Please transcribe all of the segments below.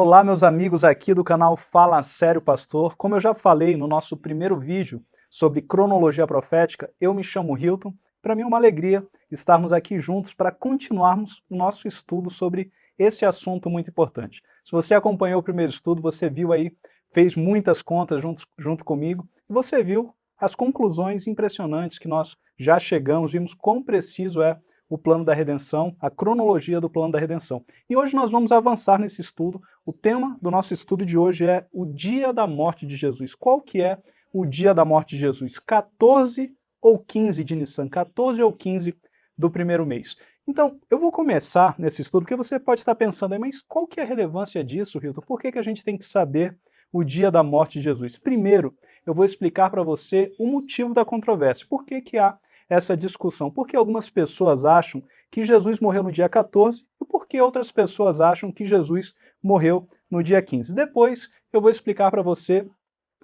Olá, meus amigos aqui do canal Fala Sério Pastor. Como eu já falei no nosso primeiro vídeo sobre cronologia profética, eu me chamo Hilton. Para mim é uma alegria estarmos aqui juntos para continuarmos o nosso estudo sobre esse assunto muito importante. Se você acompanhou o primeiro estudo, você viu aí, fez muitas contas junto comigo, e você viu as conclusões impressionantes que nós já chegamos, vimos quão preciso é o plano da redenção, a cronologia do plano da redenção. E hoje nós vamos avançar nesse estudo. O tema do nosso estudo de hoje é o dia da morte de Jesus. Qual que é o dia da morte de Jesus? 14 ou 15 de Nissan? 14 ou 15 do primeiro mês. Então, eu vou começar nesse estudo, porque você pode estar pensando aí, mas qual que é a relevância disso, Hilton? Por que a gente tem que saber o dia da morte de Jesus? Primeiro, eu vou explicar para você o motivo da controvérsia. Por que há essa discussão? Porque algumas pessoas acham que Jesus morreu no dia 14 e porque outras pessoas acham que Jesus morreu no dia 15. Depois eu vou explicar para você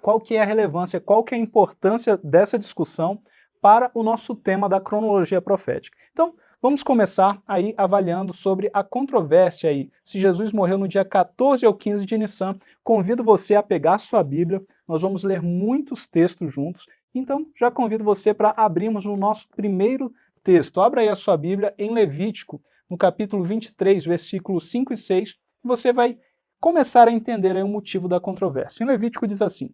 qual que é a relevância, qual que é a importância dessa discussão para o nosso tema da cronologia profética. Então, vamos começar aí avaliando sobre a controvérsia aí, se Jesus morreu no dia 14 ou 15 de Nissan. Convido você a pegar sua Bíblia, nós vamos ler muitos textos juntos. Então, já convido você para abrirmos o nosso primeiro texto. Abra aí a sua Bíblia em Levítico, no capítulo 23, versículos 5 e 6, e você vai começar a entender aí o motivo da controvérsia. Em Levítico diz assim: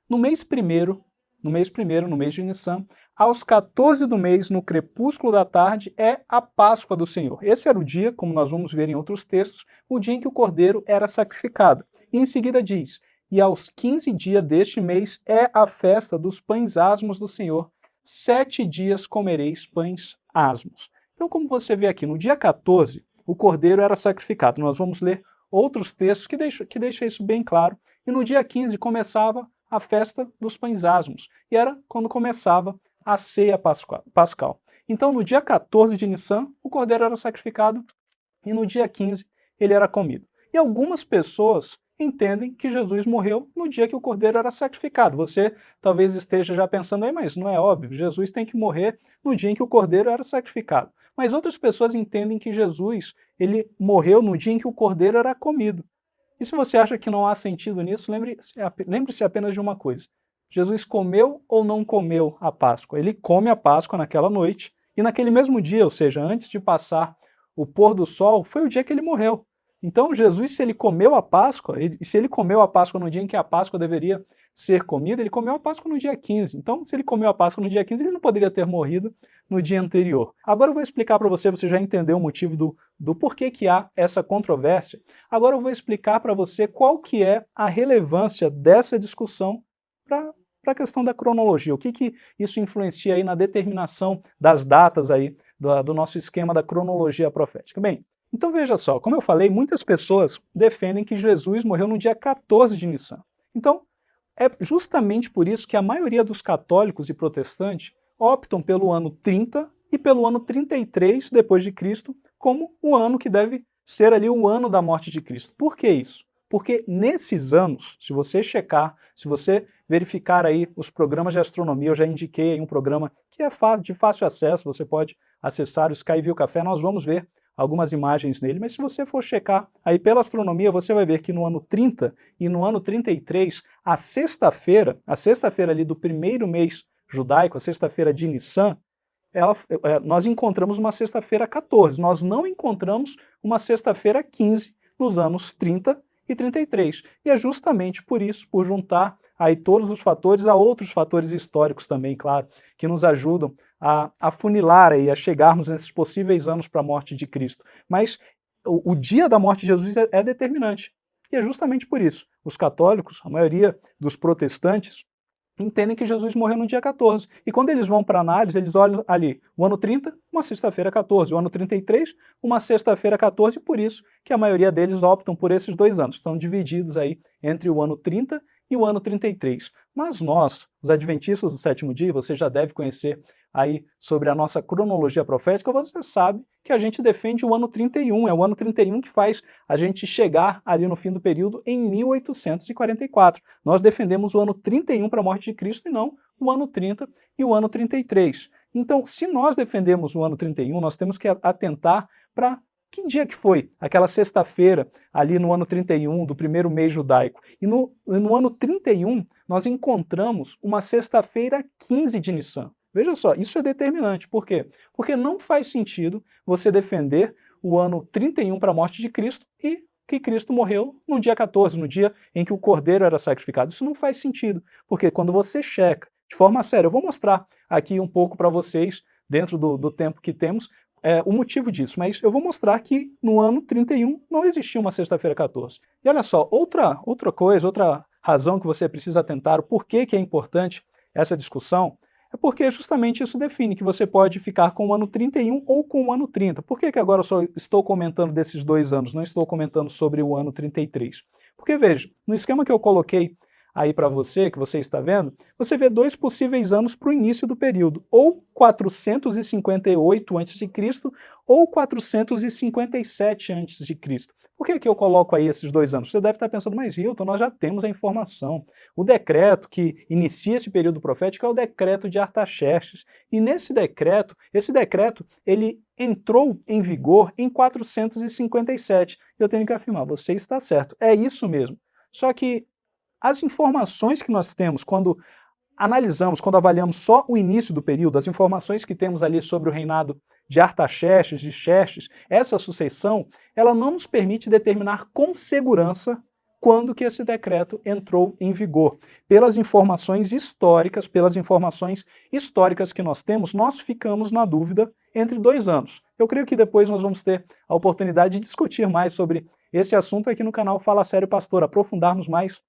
no mês primeiro, no mês de Nissan, aos 14 do mês, no crepúsculo da tarde, é a Páscoa do Senhor. Esse era o dia, como nós vamos ver em outros textos, o dia em que o cordeiro era sacrificado. E em seguida diz: e aos 15 dias deste mês é a festa dos pães asmos do Senhor. 7 dias comereis pães asmos. Então, como você vê aqui, no dia 14, o cordeiro era sacrificado. Nós vamos ler outros textos que deixam isso bem claro. E no dia 15 começava a festa dos pães asmos. E era quando começava a ceia pascal. Então, no dia 14 de Nissan, o cordeiro era sacrificado e no dia 15 ele era comido. E algumas pessoas entendem que Jesus morreu no dia que o cordeiro era sacrificado. Você talvez esteja já pensando aí, mas não é óbvio, Jesus tem que morrer no dia em que o cordeiro era sacrificado. Mas outras pessoas entendem que Jesus ele morreu no dia em que o cordeiro era comido. E se você acha que não há sentido nisso, lembre-se apenas de uma coisa: Jesus comeu ou não comeu a Páscoa? Ele come a Páscoa naquela noite, e naquele mesmo dia, ou seja, antes de passar o pôr do sol, foi o dia que ele morreu. Então Jesus, se ele comeu a Páscoa, e se ele comeu a Páscoa no dia em que a Páscoa deveria ser comida, ele comeu a Páscoa no dia 15. Então, se ele comeu a Páscoa no dia 15, ele não poderia ter morrido no dia anterior. Agora eu vou explicar para você, você já entendeu o motivo do porquê que há essa controvérsia. Agora eu vou explicar para você qual que é a relevância dessa discussão para a questão da cronologia. O que isso influencia aí na determinação das datas aí do nosso esquema da cronologia profética. Bem, então veja só, como eu falei, muitas pessoas defendem que Jesus morreu no dia 14 de Nissan. Então, é justamente por isso que a maioria dos católicos e protestantes optam pelo ano 30 e pelo ano 33 depois de Cristo como o ano que deve ser ali o ano da morte de Cristo. Por que isso? Porque nesses anos, se você checar, se você verificar aí os programas de astronomia, eu já indiquei aí um programa que é de fácil acesso, você pode acessar o Sky View Café, nós vamos ver algumas imagens nele, mas se você for checar aí pela astronomia, você vai ver que no ano 30 e no ano 33, a sexta-feira ali do primeiro mês judaico, a sexta-feira de Nissan, nós encontramos uma sexta-feira 14, nós não encontramos uma sexta-feira 15 nos anos 30 e 33. E é justamente por isso, por juntar aí todos os fatores a outros fatores históricos também, claro, que nos ajudam a funilar aí, a chegarmos nesses possíveis anos para a morte de Cristo. Mas o dia da morte de Jesus é determinante. E é justamente por isso. Os católicos, a maioria dos protestantes, entendem que Jesus morreu no dia 14. E quando eles vão para a análise, eles olham ali, o ano 30, uma sexta-feira 14, o ano 33, uma sexta-feira 14, e por isso que a maioria deles optam por esses 2 anos. Estão divididos aí entre o ano 30 e o ano 33. Mas nós, os adventistas do sétimo dia, você já deve conhecer aí sobre a nossa cronologia profética, você sabe que a gente defende o ano 31, é o ano 31 que faz a gente chegar ali no fim do período em 1844. Nós defendemos o ano 31 para a morte de Cristo e não o ano 30 e o ano 33. Então, se nós defendemos o ano 31, nós temos que atentar para Que dia que foi aquela sexta-feira, ali no ano 31 do primeiro mês judaico? E no ano 31, nós encontramos uma sexta-feira 15 de Nissan. Veja só, isso é determinante. Por quê? Porque não faz sentido você defender o ano 31 para a morte de Cristo e que Cristo morreu no dia 14, no dia em que o cordeiro era sacrificado. Isso não faz sentido, porque quando você checa de forma séria, eu vou mostrar aqui um pouco para vocês, dentro do tempo que temos, o motivo disso, mas eu vou mostrar que no ano 31 não existia uma sexta-feira 14. E olha só, outra coisa, outra razão que você precisa atentar, o porquê que é importante essa discussão, é porque justamente isso define que você pode ficar com o ano 31 ou com o ano 30. Por que que agora eu só estou comentando desses 2 anos, não estou comentando sobre o ano 33? Porque veja, no esquema que eu coloquei aí para você, que você está vendo, você vê 2 possíveis anos para o início do período, ou 458 a.C. ou 457 a.C. Por que que eu coloco aí esses 2 anos? Você deve estar pensando, mas Hilton, nós já temos a informação. O decreto que inicia esse período profético é o decreto de Artaxerxes. E nesse decreto, ele entrou em vigor em 457. Eu tenho que afirmar, você está certo, é isso mesmo. Só que as informações que nós temos quando analisamos, quando avaliamos só o início do período, as informações que temos ali sobre o reinado de Artaxerxes, de Xerxes, essa sucessão, ela não nos permite determinar com segurança quando que esse decreto entrou em vigor. Pelas informações históricas que nós temos, nós ficamos na dúvida entre 2 anos. Eu creio que depois nós vamos ter a oportunidade de discutir mais sobre esse assunto aqui no canal Fala Sério Pastor, aprofundarmos mais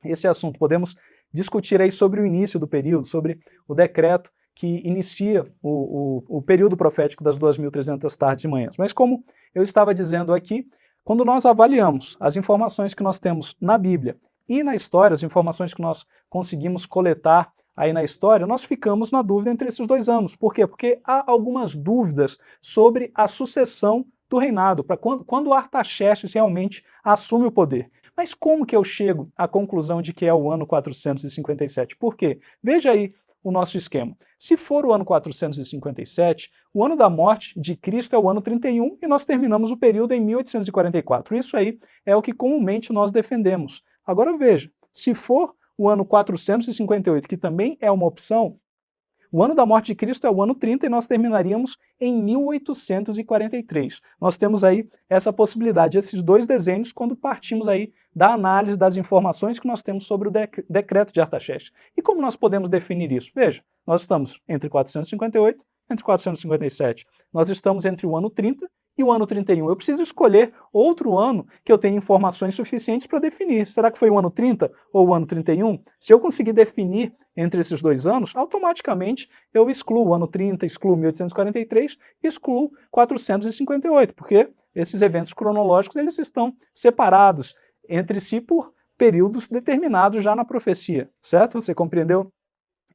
esse assunto. Podemos discutir aí sobre o início do período, sobre o decreto que inicia o período profético das 2.300 tardes e manhãs. Mas como eu estava dizendo aqui, quando nós avaliamos as informações que nós temos na Bíblia e na história, as informações que nós conseguimos coletar aí na história, nós ficamos na dúvida entre esses 2 anos. Por quê? Porque há algumas dúvidas sobre a sucessão do reinado, para quando Artaxerxes realmente assume o poder. Mas como que eu chego à conclusão de que é o ano 457? Por quê? Veja aí o nosso esquema. Se for o ano 457, o ano da morte de Cristo é o ano 31 e nós terminamos o período em 1844. Isso aí é o que comumente nós defendemos. Agora veja, se for o ano 458, que também é uma opção, o ano da morte de Cristo é o ano 30 e nós terminaríamos em 1843. Nós temos aí essa possibilidade, esses 2 desenhos, quando partimos aí da análise das informações que nós temos sobre o decreto de Artaxerxes. E como nós podemos definir isso? Veja, nós estamos entre 458 e 457. Nós estamos entre o ano 30 e o ano 31. Eu preciso escolher outro ano que eu tenha informações suficientes para definir. Será que foi o ano 30 ou o ano 31? Se eu conseguir definir entre esses 2 anos, automaticamente eu excluo o ano 30, excluo 1843 e excluo 458, porque esses eventos cronológicos eles estão separados entre si por períodos determinados já na profecia, certo? Você compreendeu?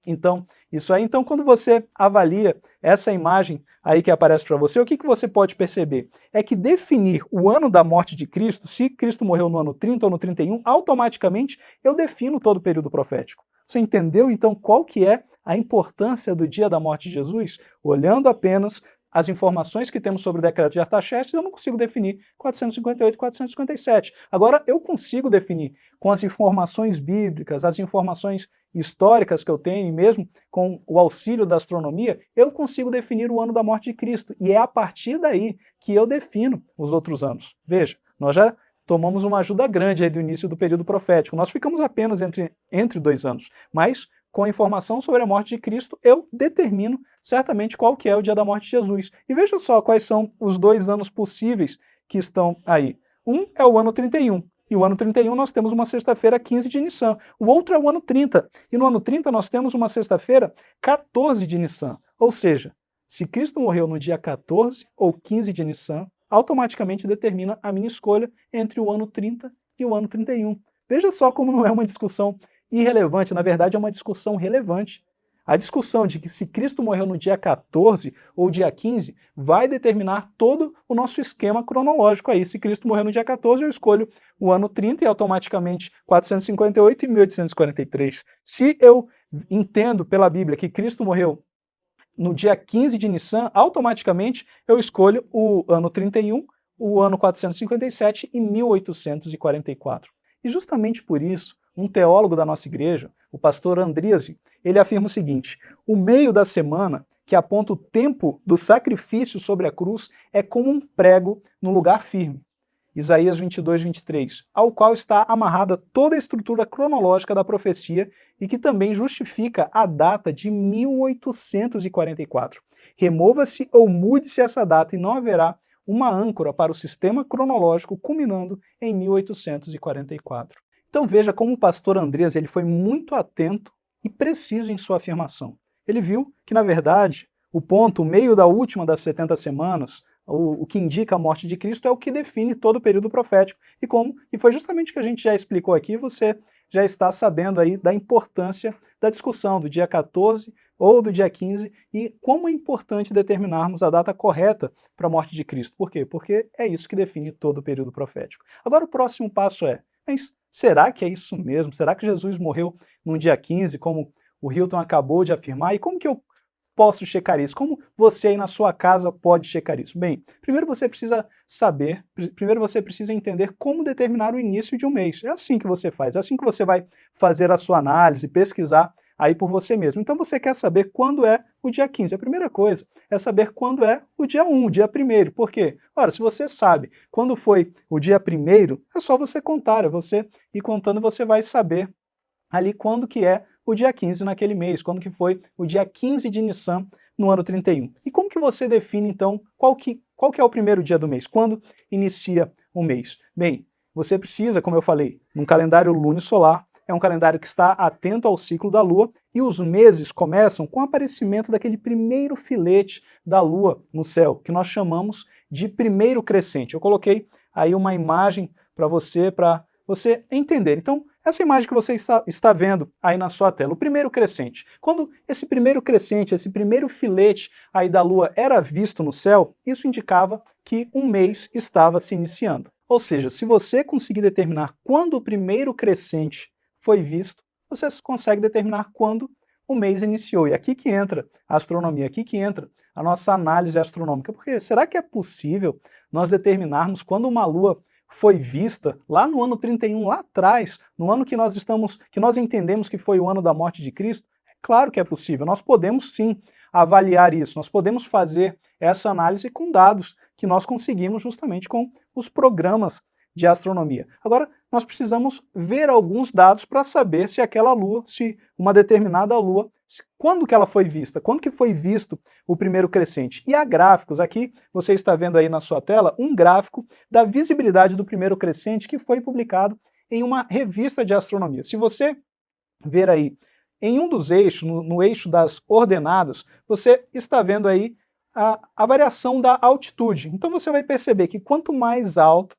Então, isso aí, então, quando você avalia essa imagem aí que aparece para você, o que você pode perceber? É que definir o ano da morte de Cristo, se Cristo morreu no ano 30 ou no 31, automaticamente eu defino todo o período profético. Você entendeu, então, qual que é a importância do dia da morte de Jesus? Olhando apenas as informações que temos sobre o decreto de Artaxerxes, eu não consigo definir 458 e 457. Agora, eu consigo definir com as informações bíblicas, as informações históricas que eu tenho, e mesmo com o auxílio da astronomia, eu consigo definir o ano da morte de Cristo. E é a partir daí que eu defino os outros anos. Veja, nós já tomamos uma ajuda grande aí do início do período profético. Nós ficamos apenas entre 2 anos, mas com a informação sobre a morte de Cristo, eu determino certamente qual que é o dia da morte de Jesus. E veja só quais são os 2 anos possíveis que estão aí. Um é o ano 31, e o ano 31 nós temos uma sexta-feira 15 de Nissan. O outro é o ano 30, e no ano 30 nós temos uma sexta-feira 14 de Nissan. Ou seja, se Cristo morreu no dia 14 ou 15 de Nissan, automaticamente determina a minha escolha entre o ano 30 e o ano 31. Veja só como não é uma discussão irrelevante, na verdade é uma discussão relevante. A discussão de que se Cristo morreu no dia 14 ou dia 15 vai determinar todo o nosso esquema cronológico aí. Se Cristo morreu no dia 14, eu escolho o ano 30 e automaticamente 458 e 1843. Se eu entendo pela Bíblia que Cristo morreu no dia 15 de Nissan, automaticamente eu escolho o ano 31 o ano 457 e 1844. E justamente por isso, um teólogo da nossa igreja, o pastor Andríase, ele afirma o seguinte: o meio da semana, que aponta o tempo do sacrifício sobre a cruz, é como um prego no lugar firme. Isaías 22, 23, ao qual está amarrada toda a estrutura cronológica da profecia e que também justifica a data de 1844. Remova-se ou mude-se essa data e não haverá uma âncora para o sistema cronológico culminando em 1844. Então veja como o pastor Andrés ele foi muito atento e preciso em sua afirmação. Ele viu que, na verdade, o ponto, o meio da última das 70 semanas, o que indica a morte de Cristo, é o que define todo o período profético. E foi justamente o que a gente já explicou aqui, você já está sabendo aí da importância da discussão do dia 14 ou do dia 15 e como é importante determinarmos a data correta para a morte de Cristo. Por quê? Porque é isso que define todo o período profético. Agora o próximo passo é, mas será que é isso mesmo? Será que Jesus morreu no dia 15, como o Hilton acabou de afirmar? E como que eu posso checar isso? Como você aí na sua casa pode checar isso? Bem, primeiro você precisa saber, primeiro você precisa entender como determinar o início de um mês. É assim que você faz, é assim que você vai fazer a sua análise, pesquisar aí por você mesmo. Então você quer saber quando é o dia 15. A primeira coisa é saber quando é o dia 1, o dia 1º. Por quê? Ora, se você sabe quando foi o dia 1º, é só você contar, é você ir contando, você vai saber ali quando que é o dia 15 naquele mês, quando que foi o dia 15 de Nissan no ano 31. E como que você define, então, qual que é o primeiro dia do mês? Quando inicia o mês? Bem, você precisa, como eu falei, num calendário lunisolar, é um calendário que está atento ao ciclo da Lua, e os meses começam com o aparecimento daquele primeiro filete da Lua no céu, que nós chamamos de primeiro crescente. Eu coloquei aí uma imagem para você entender. Então, essa imagem que você está vendo aí na sua tela, o primeiro crescente. Quando esse primeiro crescente, esse primeiro filete aí da Lua era visto no céu, isso indicava que um mês estava se iniciando. Ou seja, se você conseguir determinar quando o primeiro crescente foi visto, você consegue determinar quando o mês iniciou. E aqui que entra a astronomia, aqui que entra a nossa análise astronômica. Porque será que é possível nós determinarmos quando uma Lua foi vista lá no ano 31, lá atrás, no ano que nós entendemos que foi o ano da morte de Cristo? É claro que é possível, nós podemos sim avaliar isso, nós podemos fazer essa análise com dados que nós conseguimos justamente com os programas de astronomia. Agora, nós precisamos ver alguns dados para saber se aquela lua, se uma determinada lua, quando que ela foi vista, quando que foi visto o primeiro crescente. E há gráficos, aqui você está vendo aí na sua tela, um gráfico da visibilidade do primeiro crescente que foi publicado em uma revista de astronomia. Se você ver aí em um dos eixos, no eixo das ordenadas, você está vendo aí a variação da altitude. Então você vai perceber que quanto mais alta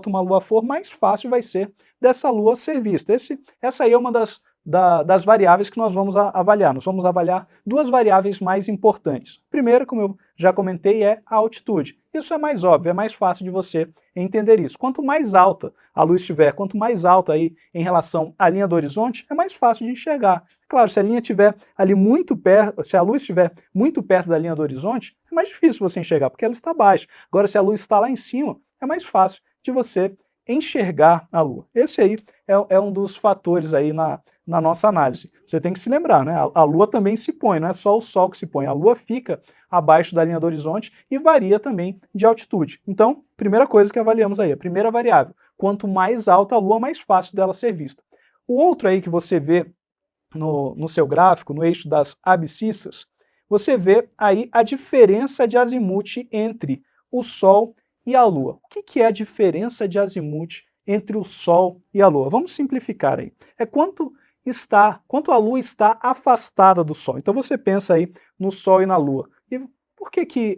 uma lua for, mais fácil vai ser dessa lua ser vista. Essa aí é uma das variáveis que nós vamos avaliar. Nós vamos avaliar duas variáveis mais importantes. Primeiro, como eu já comentei, é a altitude. Isso é mais óbvio, é mais fácil de você entender isso. Quanto mais alta a luz estiver, quanto mais alta aí em relação à linha do horizonte, é mais fácil de enxergar. Claro, se a linha estiver ali muito perto, se a luz estiver muito perto da linha do horizonte, é mais difícil você enxergar, porque ela está baixa. Agora, se a luz está lá em cima, é mais fácil de você enxergar a Lua. Esse aí é um dos fatores aí na nossa análise. Você tem que se lembrar, né? A Lua também se põe, não é só o Sol que se põe. A Lua fica abaixo da linha do horizonte e varia também de altitude. Então, primeira coisa que avaliamos aí, a primeira variável. Quanto mais alta a Lua, mais fácil dela ser vista. O outro aí que você vê no seu gráfico, no eixo das abscissas, você vê aí a diferença de azimuth entre o Sol e a Lua. O que é a diferença de azimuth entre o Sol e a Lua? Vamos simplificar aí. É quanto a Lua está afastada do Sol. Então você pensa aí no Sol e na Lua. E por que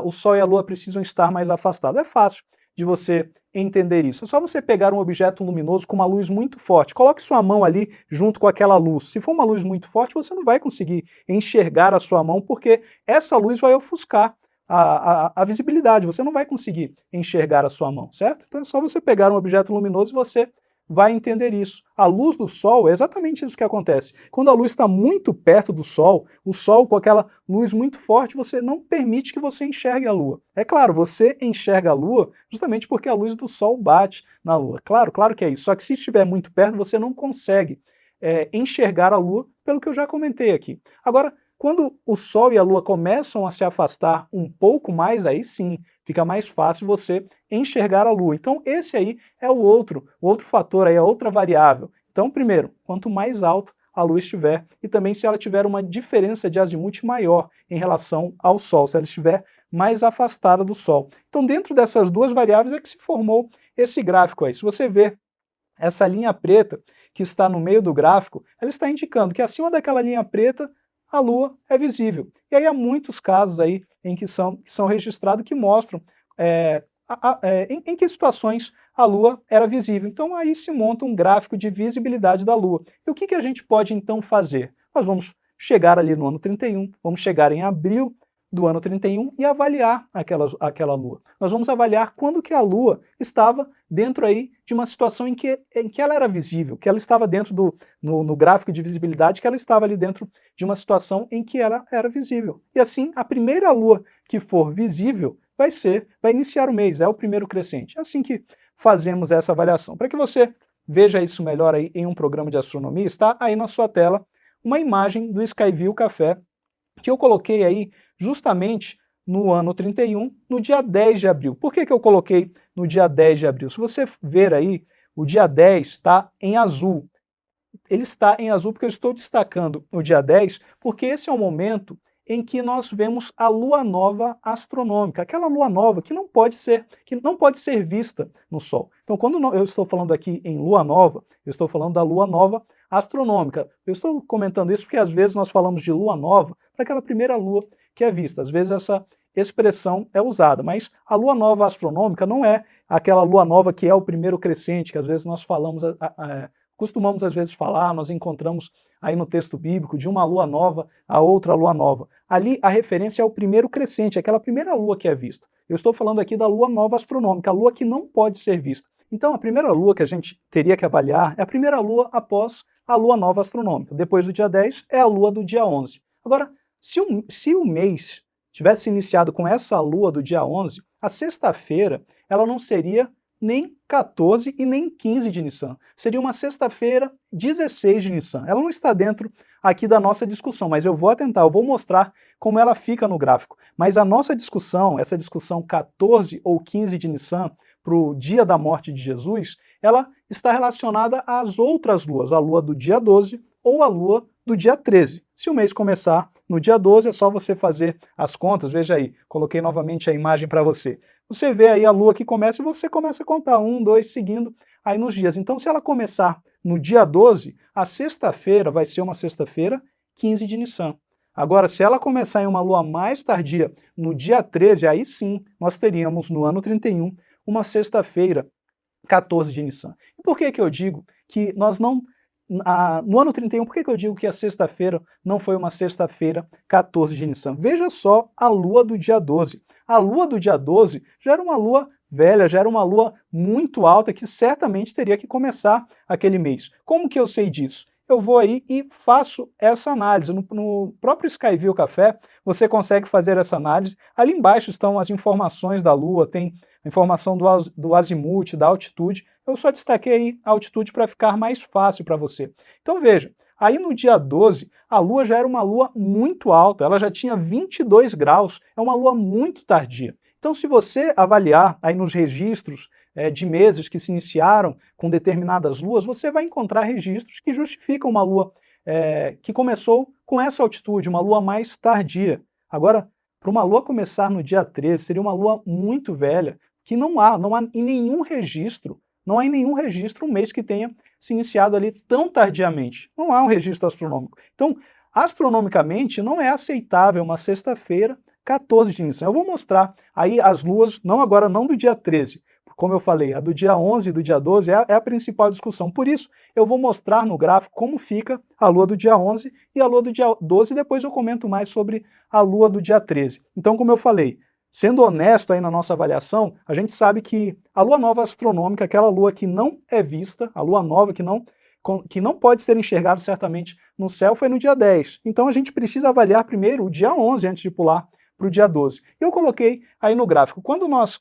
o Sol e a Lua precisam estar mais afastados? É fácil de você entender isso. É só você pegar um objeto luminoso com uma luz muito forte. Coloque sua mão ali junto com aquela luz. Se for uma luz muito forte, você não vai conseguir enxergar a sua mão, porque essa luz vai ofuscar a visibilidade, você não vai conseguir enxergar a sua mão, certo? Então é só você pegar um objeto luminoso e você vai entender isso. A luz do Sol é exatamente isso que acontece. Quando a luz está muito perto do Sol, o Sol com aquela luz muito forte, você não permite que você enxergue a Lua. É claro, você enxerga a Lua justamente porque a luz do Sol bate na Lua. Claro, claro que é isso. Só que se estiver muito perto, você não consegue enxergar a Lua, pelo que eu já comentei aqui. Agora, quando o Sol e a Lua começam a se afastar um pouco mais, aí sim, fica mais fácil você enxergar a Lua. Então esse aí é o outro fator, aí, a outra variável. Então primeiro, quanto mais alto a Lua estiver, e também se ela tiver uma diferença de azimuth maior em relação ao Sol, se ela estiver mais afastada do Sol. Então dentro dessas duas variáveis é que se formou esse gráfico aí. Se você ver essa linha preta que está no meio do gráfico, ela está indicando que acima daquela linha preta a Lua é visível. E aí há muitos casos aí em que são registrados que mostram em que situações a Lua era visível. Então aí se monta um gráfico de visibilidade da Lua. E o que a gente pode então fazer? Nós vamos chegar ali no ano 31, vamos chegar em abril do ano 31 e avaliar aquela Lua. Nós vamos avaliar quando que a Lua estava dentro aí de uma situação em que ela era visível, que ela estava dentro no gráfico de visibilidade, que ela estava ali dentro de uma situação em que ela era visível. E assim, a primeira Lua que for visível vai iniciar o mês, é o primeiro crescente. É assim que fazemos essa avaliação. Para que você veja isso melhor aí em um programa de astronomia, está aí na sua tela uma imagem do Skyview Café, que eu coloquei aí justamente no ano 31, no dia 10 de abril. Por que eu coloquei no dia 10 de abril? Se você ver aí, o dia 10 está em azul. Ele está em azul porque eu estou destacando o dia 10, porque esse é o momento em que nós vemos a lua nova astronômica, aquela lua nova que não pode ser vista no Sol. Então, quando eu estou falando aqui em lua nova, eu estou falando da lua nova astronômica. Eu estou comentando isso porque às vezes nós falamos de lua nova para aquela primeira lua que é vista. Às vezes essa expressão é usada, mas a lua nova astronômica não é aquela lua nova que é o primeiro crescente, que às vezes nós falamos, costumamos às vezes falar, nós encontramos aí no texto bíblico, de uma lua nova a outra lua nova. Ali a referência é o primeiro crescente, aquela primeira lua que é vista. Eu estou falando aqui da lua nova astronômica, a lua que não pode ser vista. Então a primeira lua que a gente teria que avaliar é a primeira lua após a lua nova astronômica. Depois do dia 10 é a lua do dia 11. Agora, se o mês tivesse iniciado com essa lua do dia 11, a sexta-feira ela não seria nem 14 e nem 15 de Nissan. Seria uma sexta-feira 16 de Nissan. Ela não está dentro aqui da nossa discussão, mas eu vou mostrar como ela fica no gráfico. Mas a nossa discussão, essa discussão 14 ou 15 de Nissan, para o dia da morte de Jesus, ela está relacionada às outras luas, a lua do dia 12 ou a lua do dia 13. Se o mês começar no dia 12, é só você fazer as contas, veja aí, coloquei novamente a imagem para você. Você vê aí a lua que começa e você começa a contar 1, 2, seguindo aí nos dias. Então, se ela começar no dia 12, a sexta-feira vai ser uma sexta-feira 15 de Nissan. Agora, se ela começar em uma lua mais tardia, no dia 13, aí sim, nós teríamos no ano 31 uma sexta-feira 14 de Nissan. E por que eu digo que nós não... no ano 31, por que eu digo que a sexta-feira não foi uma sexta-feira 14 de Nissan? Veja só a lua do dia 12. A lua do dia 12 já era uma lua velha, já era uma lua muito alta que certamente teria que começar aquele mês. Como que eu sei disso? Eu vou aí e faço essa análise. No próprio Skyview Café, você consegue fazer essa análise. Ali embaixo estão as informações da lua, tem a informação do azimuth, da altitude. Eu só destaquei aí a altitude para ficar mais fácil para você. Então veja, aí no dia 12, a lua já era uma lua muito alta, ela já tinha 22 graus, é uma lua muito tardia. Então se você avaliar aí nos registros de meses que se iniciaram com determinadas luas, você vai encontrar registros que justificam uma lua que começou com essa altitude, uma lua mais tardia. Agora, para uma lua começar no dia 13, seria uma lua muito velha, que não há em nenhum registro, um mês que tenha se iniciado ali tão tardiamente. Não há um registro astronômico. Então, astronomicamente, não é aceitável uma sexta-feira 14 de Nissan. Eu vou mostrar aí as luas, não do dia 13, como eu falei, a do dia 11 e do dia 12 é a principal discussão. Por isso, eu vou mostrar no gráfico como fica a lua do dia 11 e a lua do dia 12, e depois eu comento mais sobre a lua do dia 13. Então, como eu falei, sendo honesto aí na nossa avaliação, a gente sabe que a lua nova astronômica, aquela lua que não é vista, a lua nova que não pode ser enxergada certamente no céu, foi no dia 10. Então a gente precisa avaliar primeiro o dia 11 antes de pular para o dia 12. Eu coloquei aí no gráfico. Quando nós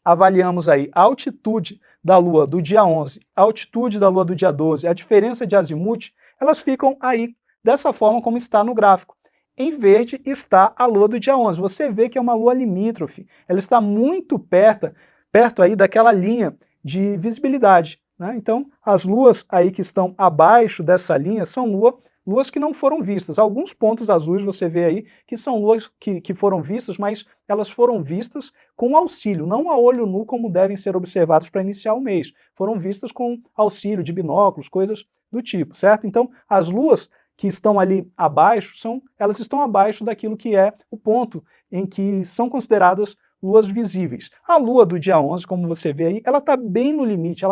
avaliamos aí a altitude da lua do dia 11, a altitude da lua do dia 12, a diferença de azimuth, elas ficam aí dessa forma como está no gráfico. Em verde está a lua do dia 11. Você vê que é uma lua limítrofe. Ela está muito perto aí daquela linha de visibilidade, né? Então, as luas aí que estão abaixo dessa linha são luas que não foram vistas. Alguns pontos azuis você vê aí que são luas que foram vistas, mas elas foram vistas com auxílio, não a olho nu como devem ser observados para iniciar o mês. Foram vistas com auxílio de binóculos, coisas do tipo, certo? Então, as luas que estão ali abaixo, elas estão abaixo daquilo que é o ponto em que são consideradas luas visíveis. A lua do dia 11, como você vê aí, ela está bem no limite,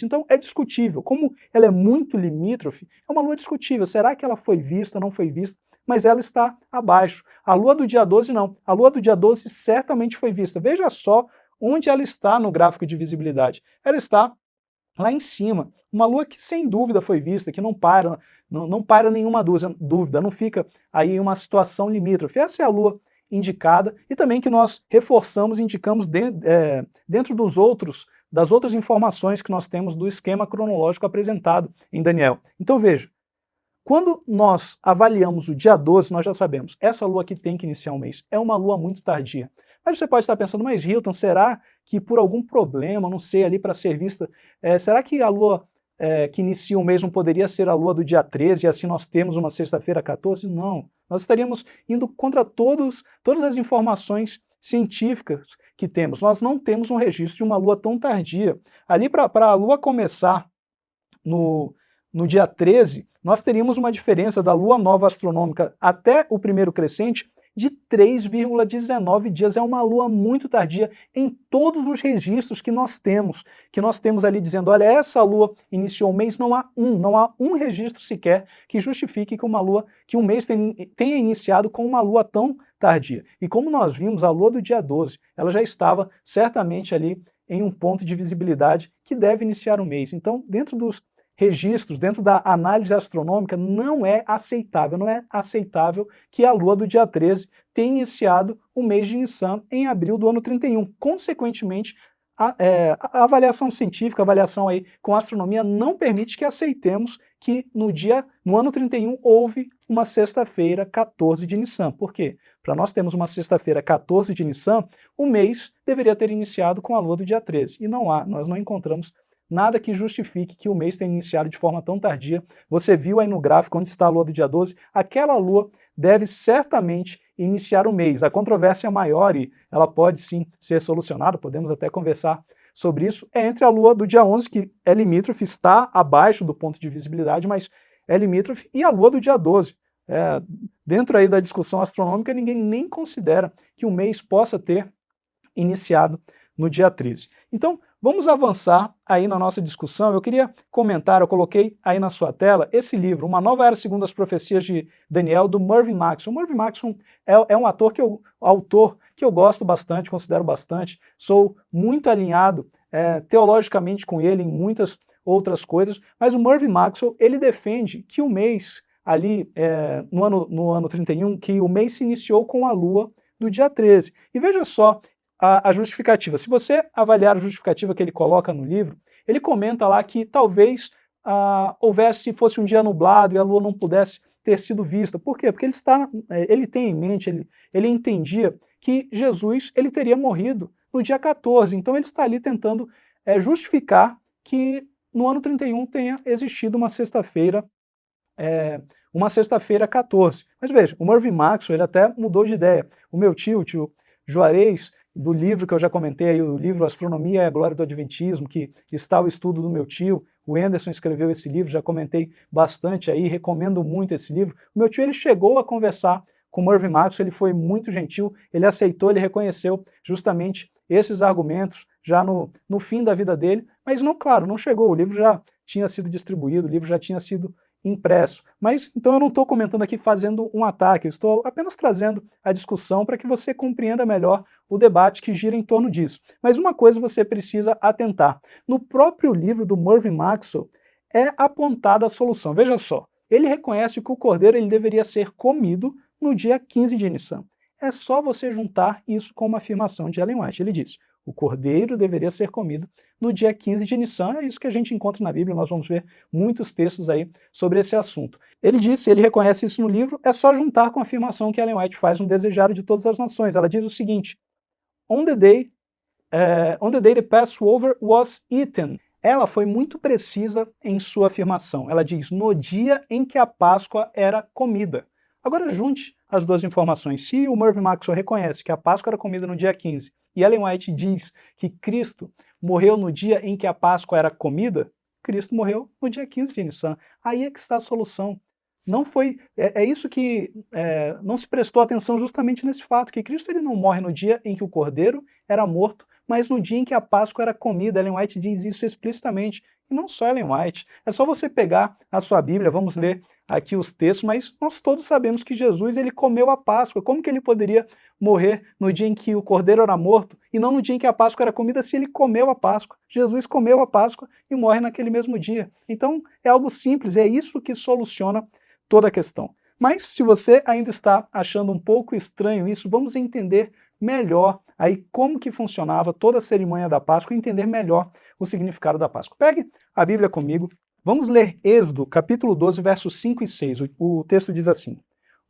Então é discutível. Como ela é muito limítrofe, é uma lua discutível. Será que ela foi vista, não foi vista? Mas ela está abaixo. A lua do dia 12 não. A lua do dia 12 certamente foi vista. Veja só onde ela está no gráfico de visibilidade. Ela está lá em cima. Uma lua que sem dúvida foi vista, que não para nenhuma dúvida, não fica aí em uma situação limítrofe. Essa é a lua indicada e também que nós reforçamos e indicamos dentro das outras informações que nós temos do esquema cronológico apresentado em Daniel. Então veja, quando nós avaliamos o dia 12, nós já sabemos, essa lua aqui tem que iniciar o mês, é uma lua muito tardia. Mas você pode estar pensando, mas Hilton, será que por algum problema, não sei, ali para ser vista, será que a lua que inicia o mês não poderia ser a lua do dia 13 e assim nós temos uma sexta-feira 14? Não, nós estaríamos indo contra todas as informações científicas que temos. Nós não temos um registro de uma lua tão tardia. Ali para a lua começar no dia 13, nós teríamos uma diferença da lua nova astronômica até o primeiro crescente de 3,19 dias. É uma lua muito tardia em todos os registros que nós temos ali dizendo, olha, essa lua iniciou o mês, não há um registro sequer que justifique que um mês tenha iniciado com uma lua tão tardia. E como nós vimos, a lua do dia 12, ela já estava certamente ali em um ponto de visibilidade que deve iniciar o mês. Então, dentro dos registros, dentro da análise astronômica, não é aceitável que a lua do dia 13 tenha iniciado o mês de Nissan em abril do ano 31. Consequentemente, a avaliação científica, a avaliação aí com astronomia não permite que aceitemos que no ano 31 houve uma sexta-feira 14 de Nissan. Por quê? Para nós termos uma sexta-feira 14 de Nissan, o mês deveria ter iniciado com a lua do dia 13. E nós não encontramos nada que justifique que o mês tenha iniciado de forma tão tardia. Você viu aí no gráfico onde está a lua do dia 12, aquela lua deve certamente iniciar o mês. A controvérsia é maior e ela pode sim ser solucionada, podemos até conversar sobre isso, é entre a lua do dia 11, que é limítrofe, está abaixo do ponto de visibilidade, mas é limítrofe, e a lua do dia 12. Dentro aí da discussão astronômica, ninguém nem considera que o mês possa ter iniciado no dia 13. Então, vamos avançar aí na nossa discussão. Eu queria comentar, eu coloquei aí na sua tela esse livro, Uma Nova Era Segundo as Profecias de Daniel, do Mervyn Maxwell. O Mervyn Maxwell é um autor que eu gosto bastante, considero bastante, sou muito alinhado teologicamente com ele em muitas outras coisas, mas o Mervyn Maxwell, ele defende que o mês ali no ano 31, que o mês se iniciou com a lua do dia 13. E veja só, a justificativa. Se você avaliar a justificativa que ele coloca no livro, ele comenta lá que talvez fosse um dia nublado e a lua não pudesse ter sido vista. Por quê? Porque ele tem em mente, ele entendia que Jesus ele teria morrido no dia 14. Então ele está ali tentando justificar que no ano 31 tenha existido uma sexta-feira 14. Mas veja, o Mervyn Maxwell ele até mudou de ideia. O meu tio Juarez, do livro que eu já comentei aí, o livro Astronomia e a Glória do Adventismo, que está o estudo do meu tio, o Anderson escreveu esse livro, já comentei bastante aí, recomendo muito esse livro. O meu tio ele chegou a conversar com o Mervyn Maxwell, ele foi muito gentil, ele aceitou, ele reconheceu justamente esses argumentos já no fim da vida dele, mas não, claro, não chegou, o livro já tinha sido distribuído, o livro já tinha sido impresso. Mas então eu não estou comentando aqui fazendo um ataque, eu estou apenas trazendo a discussão para que você compreenda melhor o debate que gira em torno disso. Mas uma coisa você precisa atentar. No próprio livro do Mervyn Maxwell é apontada a solução. Veja só, ele reconhece que o cordeiro ele deveria ser comido no dia 15 de Nissan. É só você juntar isso com uma afirmação de Ellen White. Ele diz: o cordeiro deveria ser comido no dia 15 de Nissan. É isso que a gente encontra na Bíblia, nós vamos ver muitos textos aí sobre esse assunto. Ele disse, ele reconhece isso no livro, é só juntar com a afirmação que Ellen White faz no Desejado de Todas as Nações. Ela diz o seguinte: on the day the Passover was eaten. Ela foi muito precisa em sua afirmação. Ela diz, no dia em que a Páscoa era comida. Agora junte as duas informações. Se o Mervyn Maxwell reconhece que a Páscoa era comida no dia 15 e Ellen White diz que Cristo morreu no dia em que a Páscoa era comida, Cristo morreu no dia 15 de Nissan. Aí é que está a solução. Não foi, isso que não se prestou atenção justamente nesse fato, que Cristo ele não morre no dia em que o cordeiro era morto, mas no dia em que a Páscoa era comida. Ellen White diz isso explicitamente. E não só Ellen White. É só você pegar a sua Bíblia, vamos ler aqui os textos, mas nós todos sabemos que Jesus ele comeu a Páscoa. Como que ele poderia morrer no dia em que o cordeiro era morto e não no dia em que a Páscoa era comida, se ele comeu a Páscoa? Jesus comeu a Páscoa e morre naquele mesmo dia. Então é algo simples, é isso que soluciona toda a questão. Mas se você ainda está achando um pouco estranho isso, vamos entender melhor aí como que funcionava toda a cerimônia da Páscoa e entender melhor o significado da Páscoa. Pegue a Bíblia comigo, vamos ler Êxodo, capítulo 12, versos 5 e 6. O texto diz assim: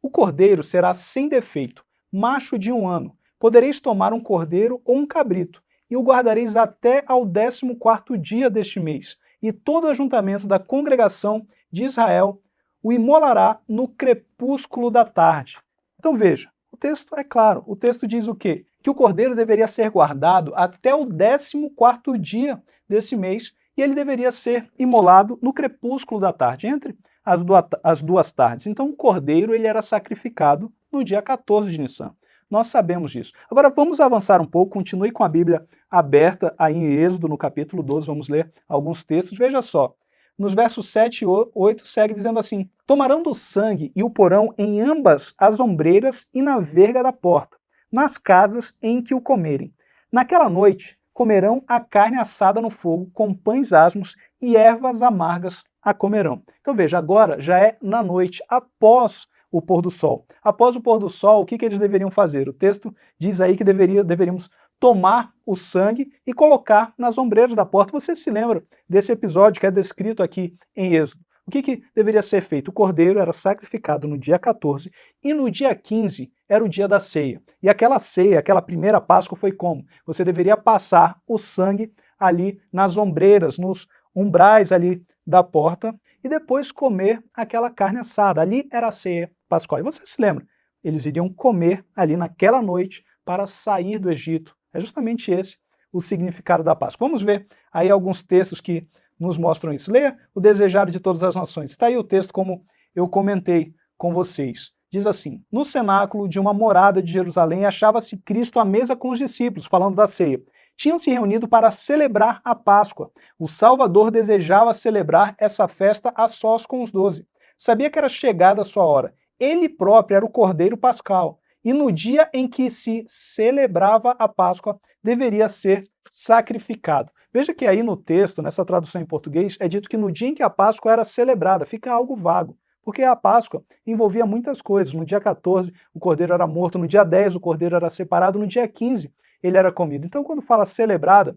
o cordeiro será sem defeito, macho de 1 ano. Podereis tomar um cordeiro ou um cabrito, e o guardareis até ao 14º dia deste mês, e todo o ajuntamento da congregação de Israel o imolará no crepúsculo da tarde. Então veja, o texto é claro, o texto diz o quê? Que o cordeiro deveria ser guardado até o 14º dia desse mês e ele deveria ser imolado no crepúsculo da tarde, entre as duas tardes. Então o cordeiro ele era sacrificado no dia 14 de Nissan. Nós sabemos disso. Agora vamos avançar um pouco, continue com a Bíblia aberta aí em Êxodo, no capítulo 12, vamos ler alguns textos. Veja só, nos versos 7 e 8 segue dizendo assim: tomarão do sangue e o porão em ambas as ombreiras e na verga da porta, nas casas em que o comerem. Naquela noite comerão a carne assada no fogo, com pães asmos e ervas amargas a comerão. Então veja, agora já é na noite, após o pôr do sol. Após o pôr do sol, o que eles deveriam fazer? O texto diz aí que deveríamos tomar o sangue e colocar nas ombreiras da porta. Você se lembra desse episódio que é descrito aqui em Êxodo? O que deveria ser feito? O cordeiro era sacrificado no dia 14 e no dia 15 era o dia da ceia. E aquela ceia, aquela primeira Páscoa foi como? Você deveria passar o sangue ali nas ombreiras, nos umbrais ali da porta e depois comer aquela carne assada. Ali era a ceia pascual. E você se lembra? Eles iriam comer ali naquela noite para sair do Egito. É justamente esse o significado da Páscoa. Vamos ver aí alguns textos que nos mostram isso. Leia o Desejado de Todas as Nações. Está aí o texto como eu comentei com vocês. Diz assim: no cenáculo de uma morada de Jerusalém achava-se Cristo à mesa com os discípulos, falando da ceia. Tinham se reunido para celebrar a Páscoa. O Salvador desejava celebrar essa festa a sós com os 12. Sabia que era chegada a sua hora. Ele próprio era o Cordeiro Pascal. E no dia em que se celebrava a Páscoa, deveria ser sacrificado. Veja que aí no texto, nessa tradução em português, é dito que no dia em que a Páscoa era celebrada, fica algo vago, porque a Páscoa envolvia muitas coisas. No dia 14, o cordeiro era morto, no dia 10, o cordeiro era separado, no dia 15, ele era comido. Então, quando fala celebrada,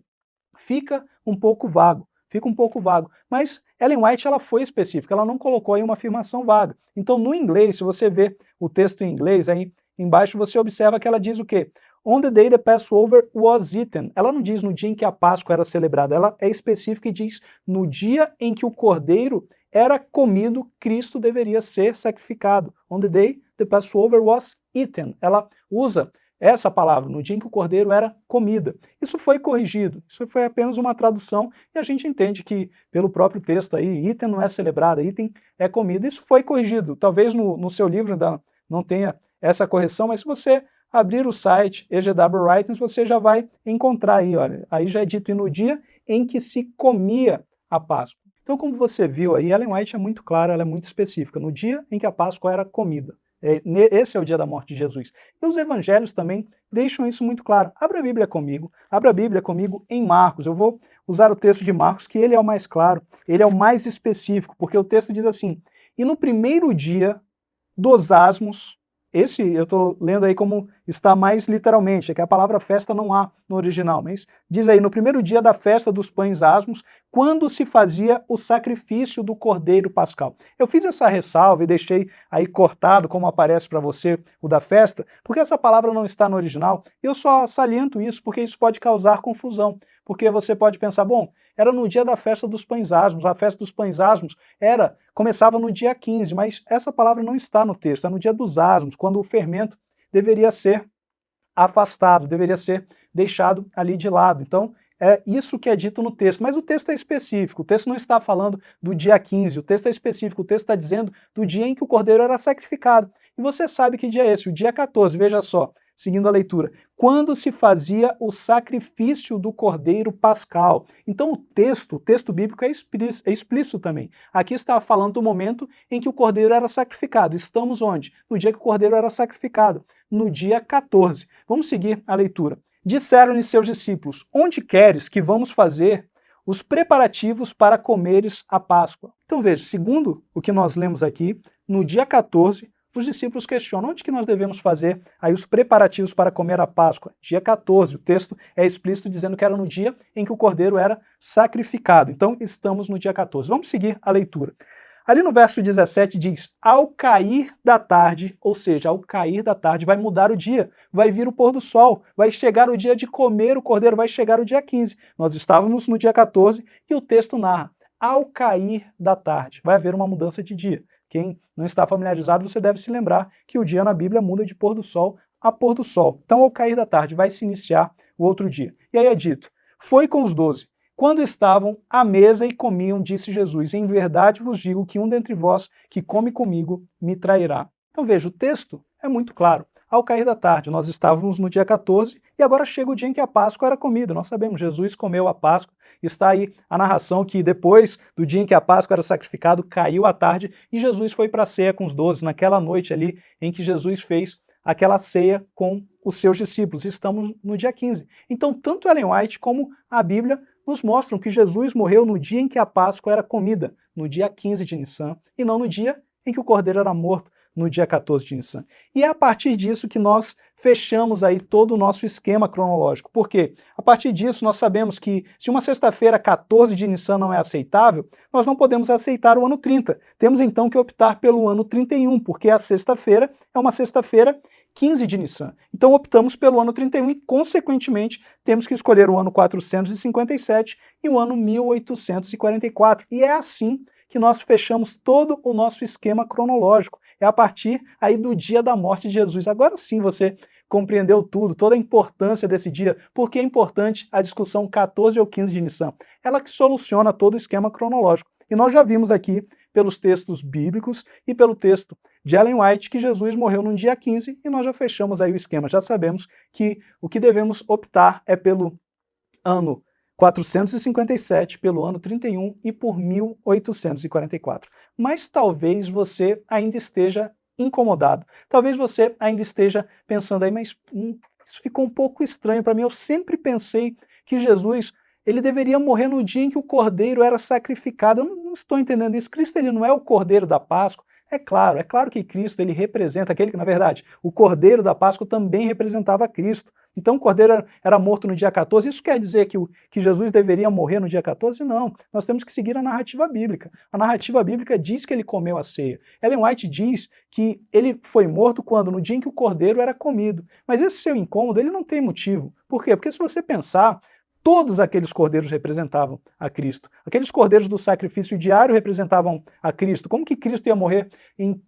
fica um pouco vago. Mas Ellen White ela foi específica, ela não colocou aí uma afirmação vaga. Então, no inglês, se você vê o texto em inglês, aí embaixo você observa que ela diz o quê? On the day the Passover was eaten. Ela não diz no dia em que a Páscoa era celebrada, ela é específica e diz no dia em que o cordeiro era comido, Cristo deveria ser sacrificado. On the day the Passover was eaten. Ela usa essa palavra, no dia em que o cordeiro era comida. Isso foi corrigido, isso foi apenas uma tradução e a gente entende que pelo próprio texto aí, item não é celebrado, item é comida. Isso foi corrigido, talvez no seu livro ainda não tenha essa correção, mas se você abrir o site EGW Writings, você já vai encontrar aí, olha, aí já é dito no dia em que se comia a Páscoa. Então, como você viu aí, Ellen White é muito clara, ela é muito específica, no dia em que a Páscoa era comida. Esse é o dia da morte de Jesus. E os evangelhos também deixam isso muito claro. Abra a Bíblia comigo em Marcos. Eu vou usar o texto de Marcos, que ele é o mais claro, ele é o mais específico, porque o texto diz assim: e no primeiro dia dos asmos, esse eu estou lendo aí como está mais literalmente, é que a palavra festa não há no original, mas diz aí, no primeiro dia da festa dos pães asmos, quando se fazia o sacrifício do cordeiro pascal. Eu fiz essa ressalva e deixei aí cortado, como aparece para você o da festa, porque essa palavra não está no original, e eu só saliento isso porque isso pode causar confusão, porque você pode pensar, bom, era no dia da festa dos pães asmos, a festa dos pães asmos começava no dia 15, mas essa palavra não está no texto, é no dia dos asmos, quando o fermento deveria ser afastado, deveria ser deixado ali de lado. Então, é isso que é dito no texto, mas o texto é específico, o texto não está falando do dia 15, o texto é específico, o texto está dizendo do dia em que o cordeiro era sacrificado. E você sabe que dia é esse, o dia 14, veja só, seguindo a leitura, quando se fazia o sacrifício do cordeiro pascal. Então o texto bíblico é explícito também. Aqui está falando do momento em que o cordeiro era sacrificado. Estamos onde? No dia que o cordeiro era sacrificado, no dia 14. Vamos seguir a leitura. Disseram-lhe seus discípulos, onde queres que vamos fazer os preparativos para comeres a Páscoa? Então veja, segundo o que nós lemos aqui, no dia 14, os discípulos questionam onde que nós devemos fazer aí os preparativos para comer a Páscoa. Dia 14, o texto é explícito dizendo que era no dia em que o cordeiro era sacrificado. Então estamos no dia 14. Vamos seguir a leitura. Ali no verso 17 diz, ao cair da tarde, ou seja, ao cair da tarde vai mudar o dia, vai vir o pôr do sol, vai chegar o dia de comer o cordeiro, vai chegar o dia 15. Nós estávamos no dia 14 e o texto narra, ao cair da tarde, vai haver uma mudança de dia. Quem não está familiarizado, você deve se lembrar que o dia na Bíblia muda de pôr do sol a pôr do sol. Então, ao cair da tarde, vai se iniciar o outro dia. E aí é dito, foi com os 12. Quando estavam à mesa e comiam, disse Jesus, em verdade vos digo que um dentre vós que come comigo me trairá. Então veja, o texto é muito claro. Ao cair da tarde, nós estávamos no dia 14 e agora chega o dia em que a Páscoa era comida. Nós sabemos, Jesus comeu a Páscoa. Está aí a narração que depois do dia em que a Páscoa era sacrificado, caiu a tarde e Jesus foi para a ceia com os 12, naquela noite ali em que Jesus fez aquela ceia com os seus discípulos. Estamos no dia 15. Então, tanto Ellen White como a Bíblia nos mostram que Jesus morreu no dia em que a Páscoa era comida, no dia 15 de Nissan, e não no dia em que o cordeiro era morto, no dia 14 de Nissan. E é a partir disso que nós fechamos aí todo o nosso esquema cronológico. Por quê? A partir disso nós sabemos que se uma sexta-feira 14 de Nissan não é aceitável, nós não podemos aceitar o ano 30. Temos então que optar pelo ano 31, porque a sexta-feira é uma sexta-feira 15 de Nissan. Então optamos pelo ano 31 e, consequentemente, temos que escolher o ano 457 e o ano 1844. E é assim que nós fechamos todo o nosso esquema cronológico. É a partir aí do dia da morte de Jesus. Agora sim você compreendeu tudo, toda a importância desse dia. Por que é importante a discussão 14 ou 15 de Nissan? Ela que soluciona todo o esquema cronológico. E nós já vimos aqui, pelos textos bíblicos e pelo texto de Ellen White, que Jesus morreu no dia 15 e nós já fechamos aí o esquema. Já sabemos que o que devemos optar é pelo ano 457, pelo ano 31 e por 1844. Mas talvez você ainda esteja incomodado. Talvez você ainda esteja pensando aí, mas isso ficou um pouco estranho para mim. Eu sempre pensei que Jesus ele deveria morrer no dia em que o cordeiro era sacrificado. Eu não estou entendendo isso. Cristo ele não é o cordeiro da Páscoa. É claro que Cristo ele representa aquele que, na verdade, o cordeiro da Páscoa também representava Cristo. Então o cordeiro era morto no dia 14. Isso quer dizer que Jesus deveria morrer no dia 14? Não. Nós temos que seguir a narrativa bíblica. A narrativa bíblica diz que ele comeu a ceia. Ellen White diz que ele foi morto quando? No dia em que o cordeiro era comido. Mas esse seu incômodo ele não tem motivo. Por quê? Porque se você pensar, todos aqueles cordeiros representavam a Cristo. Aqueles cordeiros do sacrifício diário representavam a Cristo. Como que Cristo ia morrer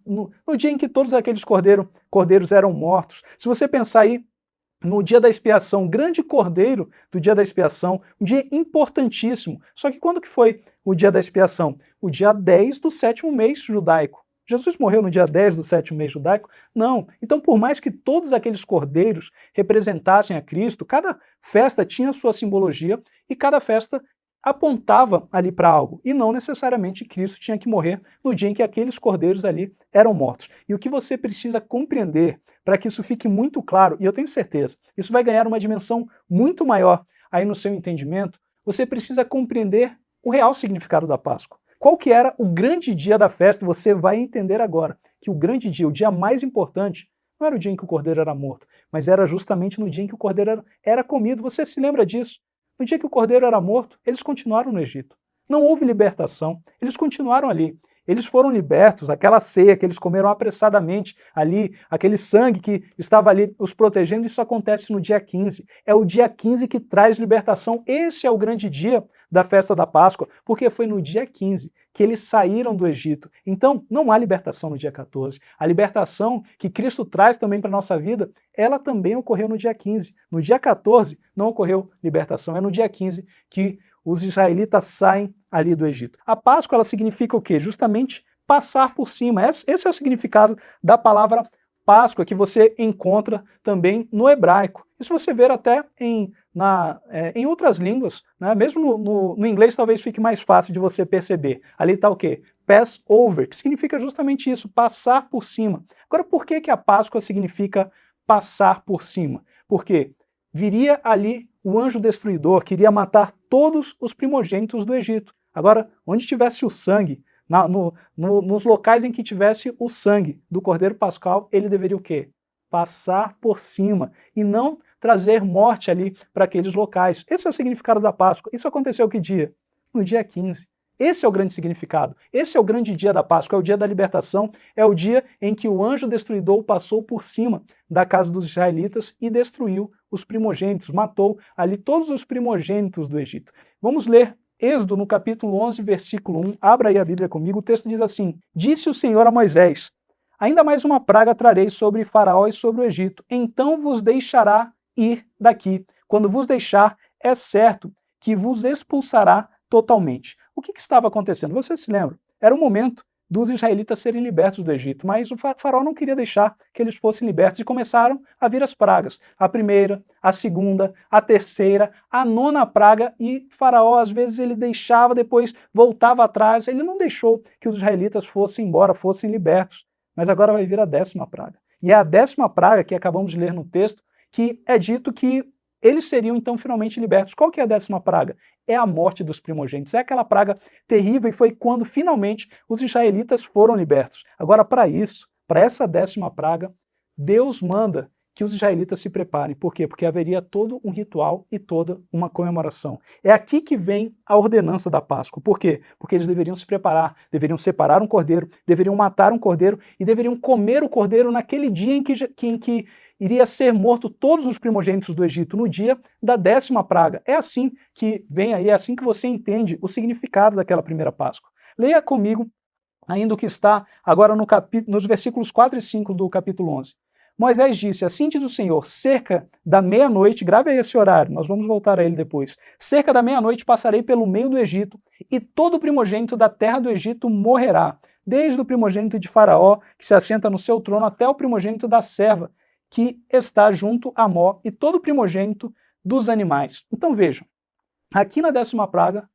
no dia em que todos aqueles cordeiros eram mortos? Se você pensar aí no dia da expiação, o grande cordeiro do dia da expiação, um dia importantíssimo. Só que quando que foi o dia da expiação? O dia 10 do 7º mês judaico. Jesus morreu no dia 10 do 7º mês judaico? Não. Então, por mais que todos aqueles cordeiros representassem a Cristo, cada festa tinha sua simbologia e cada festa apontava ali para algo, e não necessariamente Cristo tinha que morrer no dia em que aqueles cordeiros ali eram mortos. E o que você precisa compreender, para que isso fique muito claro, e eu tenho certeza, isso vai ganhar uma dimensão muito maior aí no seu entendimento, você precisa compreender o real significado da Páscoa. Qual que era o grande dia da festa? Você vai entender agora que o grande dia, o dia mais importante, não era o dia em que o cordeiro era morto, mas era justamente no dia em que o cordeiro era comido. Você se lembra disso? No dia que o cordeiro era morto, eles continuaram no Egito. Não houve libertação, eles continuaram ali. Eles foram libertos, aquela ceia que eles comeram apressadamente ali, aquele sangue que estava ali os protegendo, isso acontece no dia 15. É o dia 15 que traz libertação. Esse é o grande dia da festa da Páscoa, porque foi no dia 15 que eles saíram do Egito. Então, não há libertação no dia 14. A libertação que Cristo traz também para a nossa vida, ela também ocorreu no dia 15. No dia 14 não ocorreu libertação, é no dia 15 que os israelitas saem ali do Egito. A Páscoa, ela significa o quê? Justamente passar por cima. Esse é o significado da palavra Páscoa, que você encontra também no hebraico. Isso você vê até em outras línguas, né? Mesmo no inglês talvez fique mais fácil de você perceber. Ali está o quê? Passover, que significa justamente isso, passar por cima. Agora, por que a Páscoa significa passar por cima? Porque viria ali o anjo destruidor, que iria matar todos os primogênitos do Egito. Agora, onde tivesse o sangue, nos locais em que tivesse o sangue do Cordeiro Pascal, ele deveria o quê? Passar por cima e não trazer morte ali para aqueles locais. Esse é o significado da Páscoa. Isso aconteceu que dia? No dia 15. Esse é o grande significado. Esse é o grande dia da Páscoa, é o dia da libertação, é o dia em que o anjo destruidor passou por cima da casa dos israelitas e destruiu os primogênitos, matou ali todos os primogênitos do Egito. Vamos ler Êxodo no capítulo 11, versículo 1. Abra aí a Bíblia comigo, o texto diz assim: Disse o Senhor a Moisés: Ainda mais uma praga trarei sobre Faraó e sobre o Egito, então vos deixará ir daqui. Quando vos deixar, é certo que vos expulsará totalmente. O que estava acontecendo? Você se lembra? Era o momento dos israelitas serem libertos do Egito, mas o faraó não queria deixar que eles fossem libertos e começaram a vir as pragas. A primeira, a segunda, a terceira, a nona praga, e faraó às vezes ele deixava, depois voltava atrás, ele não deixou que os israelitas fossem embora, fossem libertos. Mas agora vai vir a 10ª praga. E é a 10ª praga que acabamos de ler no texto, que é dito que eles seriam então finalmente libertos. Qual que é a 10ª praga? É a morte dos primogênitos. É aquela praga terrível e foi quando finalmente os israelitas foram libertos. Agora, para isso, para essa 10ª praga, Deus manda que os israelitas se preparem. Por quê? Porque haveria todo um ritual e toda uma comemoração. É aqui que vem a ordenança da Páscoa. Por quê? Porque eles deveriam se preparar, deveriam separar um cordeiro, deveriam matar um cordeiro e deveriam comer o cordeiro naquele dia em que iria ser morto todos os primogênitos do Egito, no dia da 10ª praga. É assim que vem aí, é assim que você entende o significado daquela primeira Páscoa. Leia comigo ainda o que está agora nos versículos 4 e 5 do capítulo 11. Moisés disse: Assim diz o Senhor, cerca da meia-noite, grave aí esse horário, nós vamos voltar a ele depois, cerca da meia-noite passarei pelo meio do Egito, e todo primogênito da terra do Egito morrerá, desde o primogênito de Faraó, que se assenta no seu trono, até o primogênito da serva, que está junto a Mó, e todo primogênito dos animais. Então vejam, aqui na 10ª praga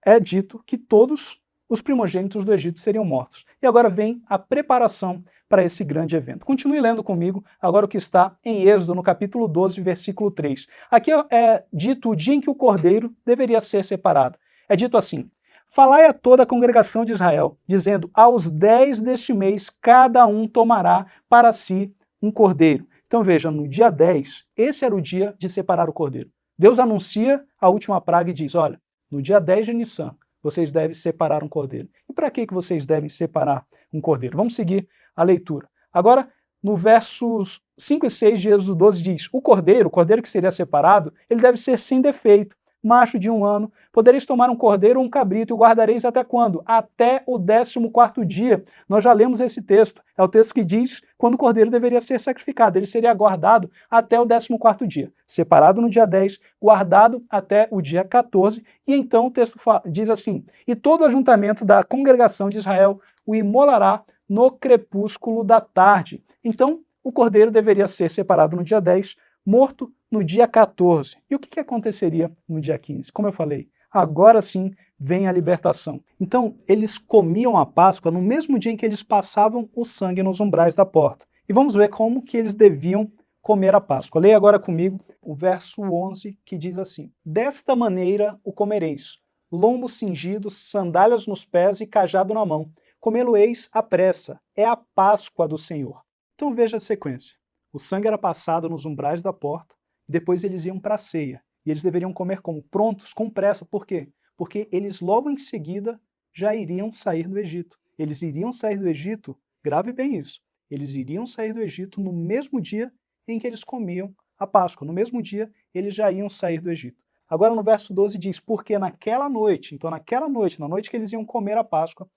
é dito que todos os primogênitos do Egito seriam mortos. E agora vem a preparação para esse grande evento. Continue lendo comigo agora o que está em Êxodo, no capítulo 12, versículo 3. Aqui é dito o dia em que o cordeiro deveria ser separado. É dito assim: Falai a toda a congregação de Israel, dizendo: Aos 10 deste mês cada um tomará para si um cordeiro. Então veja, no dia 10, esse era o dia de separar o cordeiro. Deus anuncia a última praga e diz: olha, no dia 10 de Nissan, vocês devem separar um cordeiro. E para que vocês devem separar um cordeiro? Vamos seguir a leitura. Agora, no versos 5 e 6 de Êxodo 12 diz: o cordeiro que seria separado, ele deve ser sem defeito, macho de 1 ano. Podereis tomar um cordeiro ou um cabrito e o guardareis até quando? Até o 14º dia. Nós já lemos esse texto. É o texto que diz quando o cordeiro deveria ser sacrificado. Ele seria guardado até o 14º dia. Separado no dia 10, guardado até o dia 14. E então o texto diz assim: e todo o ajuntamento da congregação de Israel o imolará no crepúsculo da tarde. Então, o cordeiro deveria ser separado no dia 10, morto no dia 14. E o que aconteceria no dia 15? Como eu falei, Agora sim vem a libertação. Então, eles comiam a Páscoa no mesmo dia em que eles passavam o sangue nos umbrais da porta. E vamos ver como que eles deviam comer a Páscoa. Leia agora comigo o verso 11, que diz assim: Desta maneira o comereis, lombo cingido, sandálias nos pés e cajado na mão. Comê-lo-eis à pressa, é a Páscoa do Senhor. Então veja a sequência. O sangue era passado nos umbrais da porta, e depois eles iam para a ceia. E eles deveriam comer como? Prontos, com pressa. Por quê? Porque eles logo em seguida já iriam sair do Egito. Eles iriam sair do Egito, grave bem isso, eles iriam sair do Egito no mesmo dia em que eles comiam a Páscoa. No mesmo dia, eles já iam sair do Egito. Agora no verso 12 diz, porque naquela noite, então naquela noite, na noite que eles iam comer a Páscoa,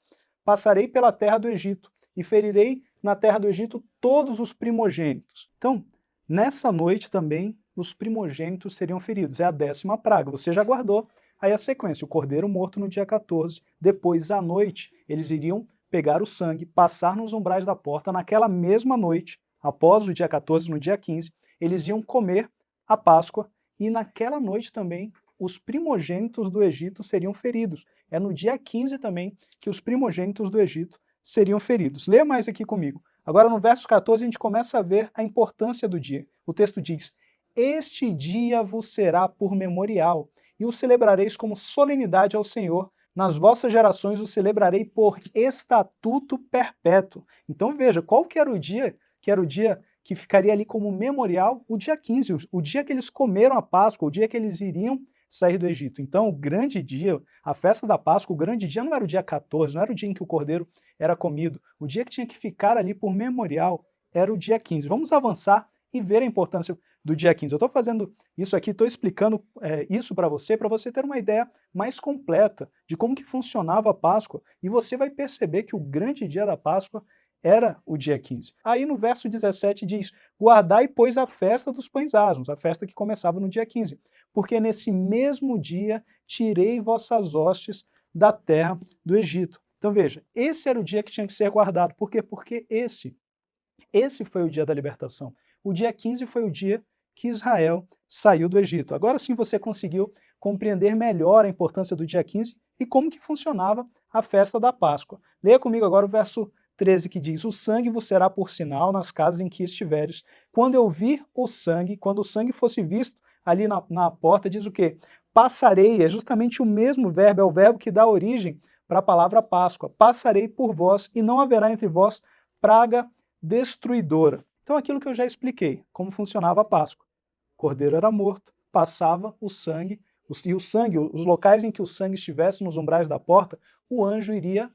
passarei pela terra do Egito e ferirei na terra do Egito todos os primogênitos. Então, nessa noite também, os primogênitos seriam feridos. É a 10ª praga. Você já guardou aí a sequência. O cordeiro morto no dia 14. Depois, à noite, eles iriam pegar o sangue, passar nos umbrais da porta. Naquela mesma noite, após o dia 14, no dia 15, eles iam comer a Páscoa. E naquela noite também, os primogênitos do Egito seriam feridos. É no dia 15 também que os primogênitos do Egito seriam feridos. Leia mais aqui comigo. Agora, no verso 14, a gente começa a ver a importância do dia. O texto diz, este dia vos será por memorial, e o celebrareis como solenidade ao Senhor. Nas vossas gerações o celebrarei por estatuto perpétuo. Então veja, qual que era o dia que ficaria ali como memorial? O dia 15, o dia que eles comeram a Páscoa, o dia que eles iriam sair do Egito. Então o grande dia, a festa da Páscoa, o grande dia não era o dia 14, não era o dia em que o cordeiro era comido. O dia que tinha que ficar ali por memorial era o dia 15. Vamos avançar e ver a importância do dia 15. Eu estou fazendo isso aqui, estou explicando isso para você ter uma ideia mais completa de como que funcionava a Páscoa, e você vai perceber que o grande dia da Páscoa era o dia 15. Aí no verso 17 diz, guardai, pois, a festa dos pães asmos, a festa que começava no dia 15, porque nesse mesmo dia tirei vossas hostes da terra do Egito. Então veja, esse era o dia que tinha que ser guardado. Por quê? Porque esse foi o dia da libertação. O dia 15 foi o dia que Israel saiu do Egito. Agora sim você conseguiu compreender melhor a importância do dia 15 e como que funcionava a festa da Páscoa. Leia comigo agora o verso 13 que diz, o sangue vos será por sinal nas casas em que estiveres. Quando eu vir o sangue, quando o sangue fosse visto ali na porta, diz o quê? Passarei, é justamente o mesmo verbo, é o verbo que dá origem para a palavra Páscoa. Passarei por vós e não haverá entre vós praga destruidora. Então aquilo que eu já expliquei, como funcionava a Páscoa. O cordeiro era morto, passava o sangue, e o sangue, os locais em que o sangue estivesse nos umbrais da porta, o anjo iria